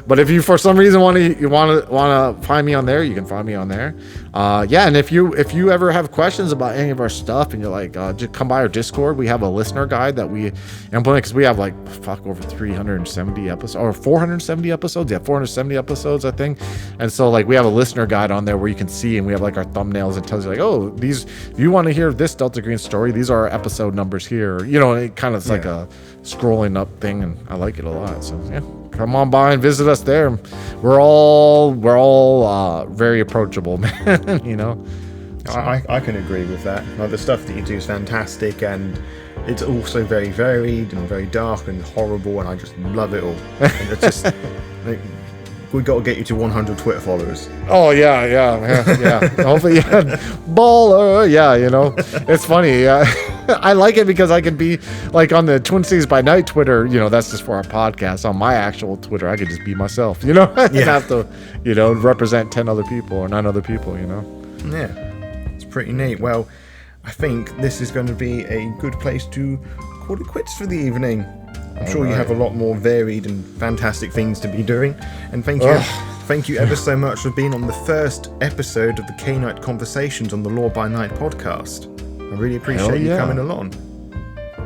Speaker 2: But if you for some reason want to find me on there, you can find me on there. And if you ever have questions about any of our stuff and you're like, just come by our Discord. We have a listener guide that we implement because we have like over 370 episodes or 470 episodes. Yeah, 470 episodes, I think. And so like we have a listener guide on there where you can see, and we have like our thumbnails and tells you like, oh, these, if you want to hear this Delta Green story, these are our episode numbers here. It kind of is like a scrolling up thing, and I like it a lot. So yeah, come on by and visit us there. We're all very approachable, man.
Speaker 1: I can agree with that. Like, the stuff that you do is fantastic, and it's also very varied and very dark and horrible, and I just love it all. And it's just like, we got to get you to 100 Twitter followers.
Speaker 2: Oh yeah. Hopefully, baller. Yeah, it's funny. I like it because I can be like on the Twin Cities by Night Twitter. That's just for our podcast. On my actual Twitter, I could just be myself. I don't have to, represent 10 other people or 9 other people.
Speaker 1: Yeah, it's pretty neat. Well, I think this is going to be a good place to call it quits for the evening. I'm sure you have a lot more varied and fantastic things to be doing. And thank you ever so much for being on the first episode of the Cainite Conversations on the Law by Night podcast. I really appreciate you coming along.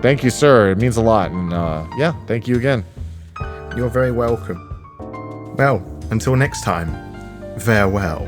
Speaker 2: Thank you, sir. It means a lot. And thank you again.
Speaker 1: You're very welcome. Well, until next time, farewell.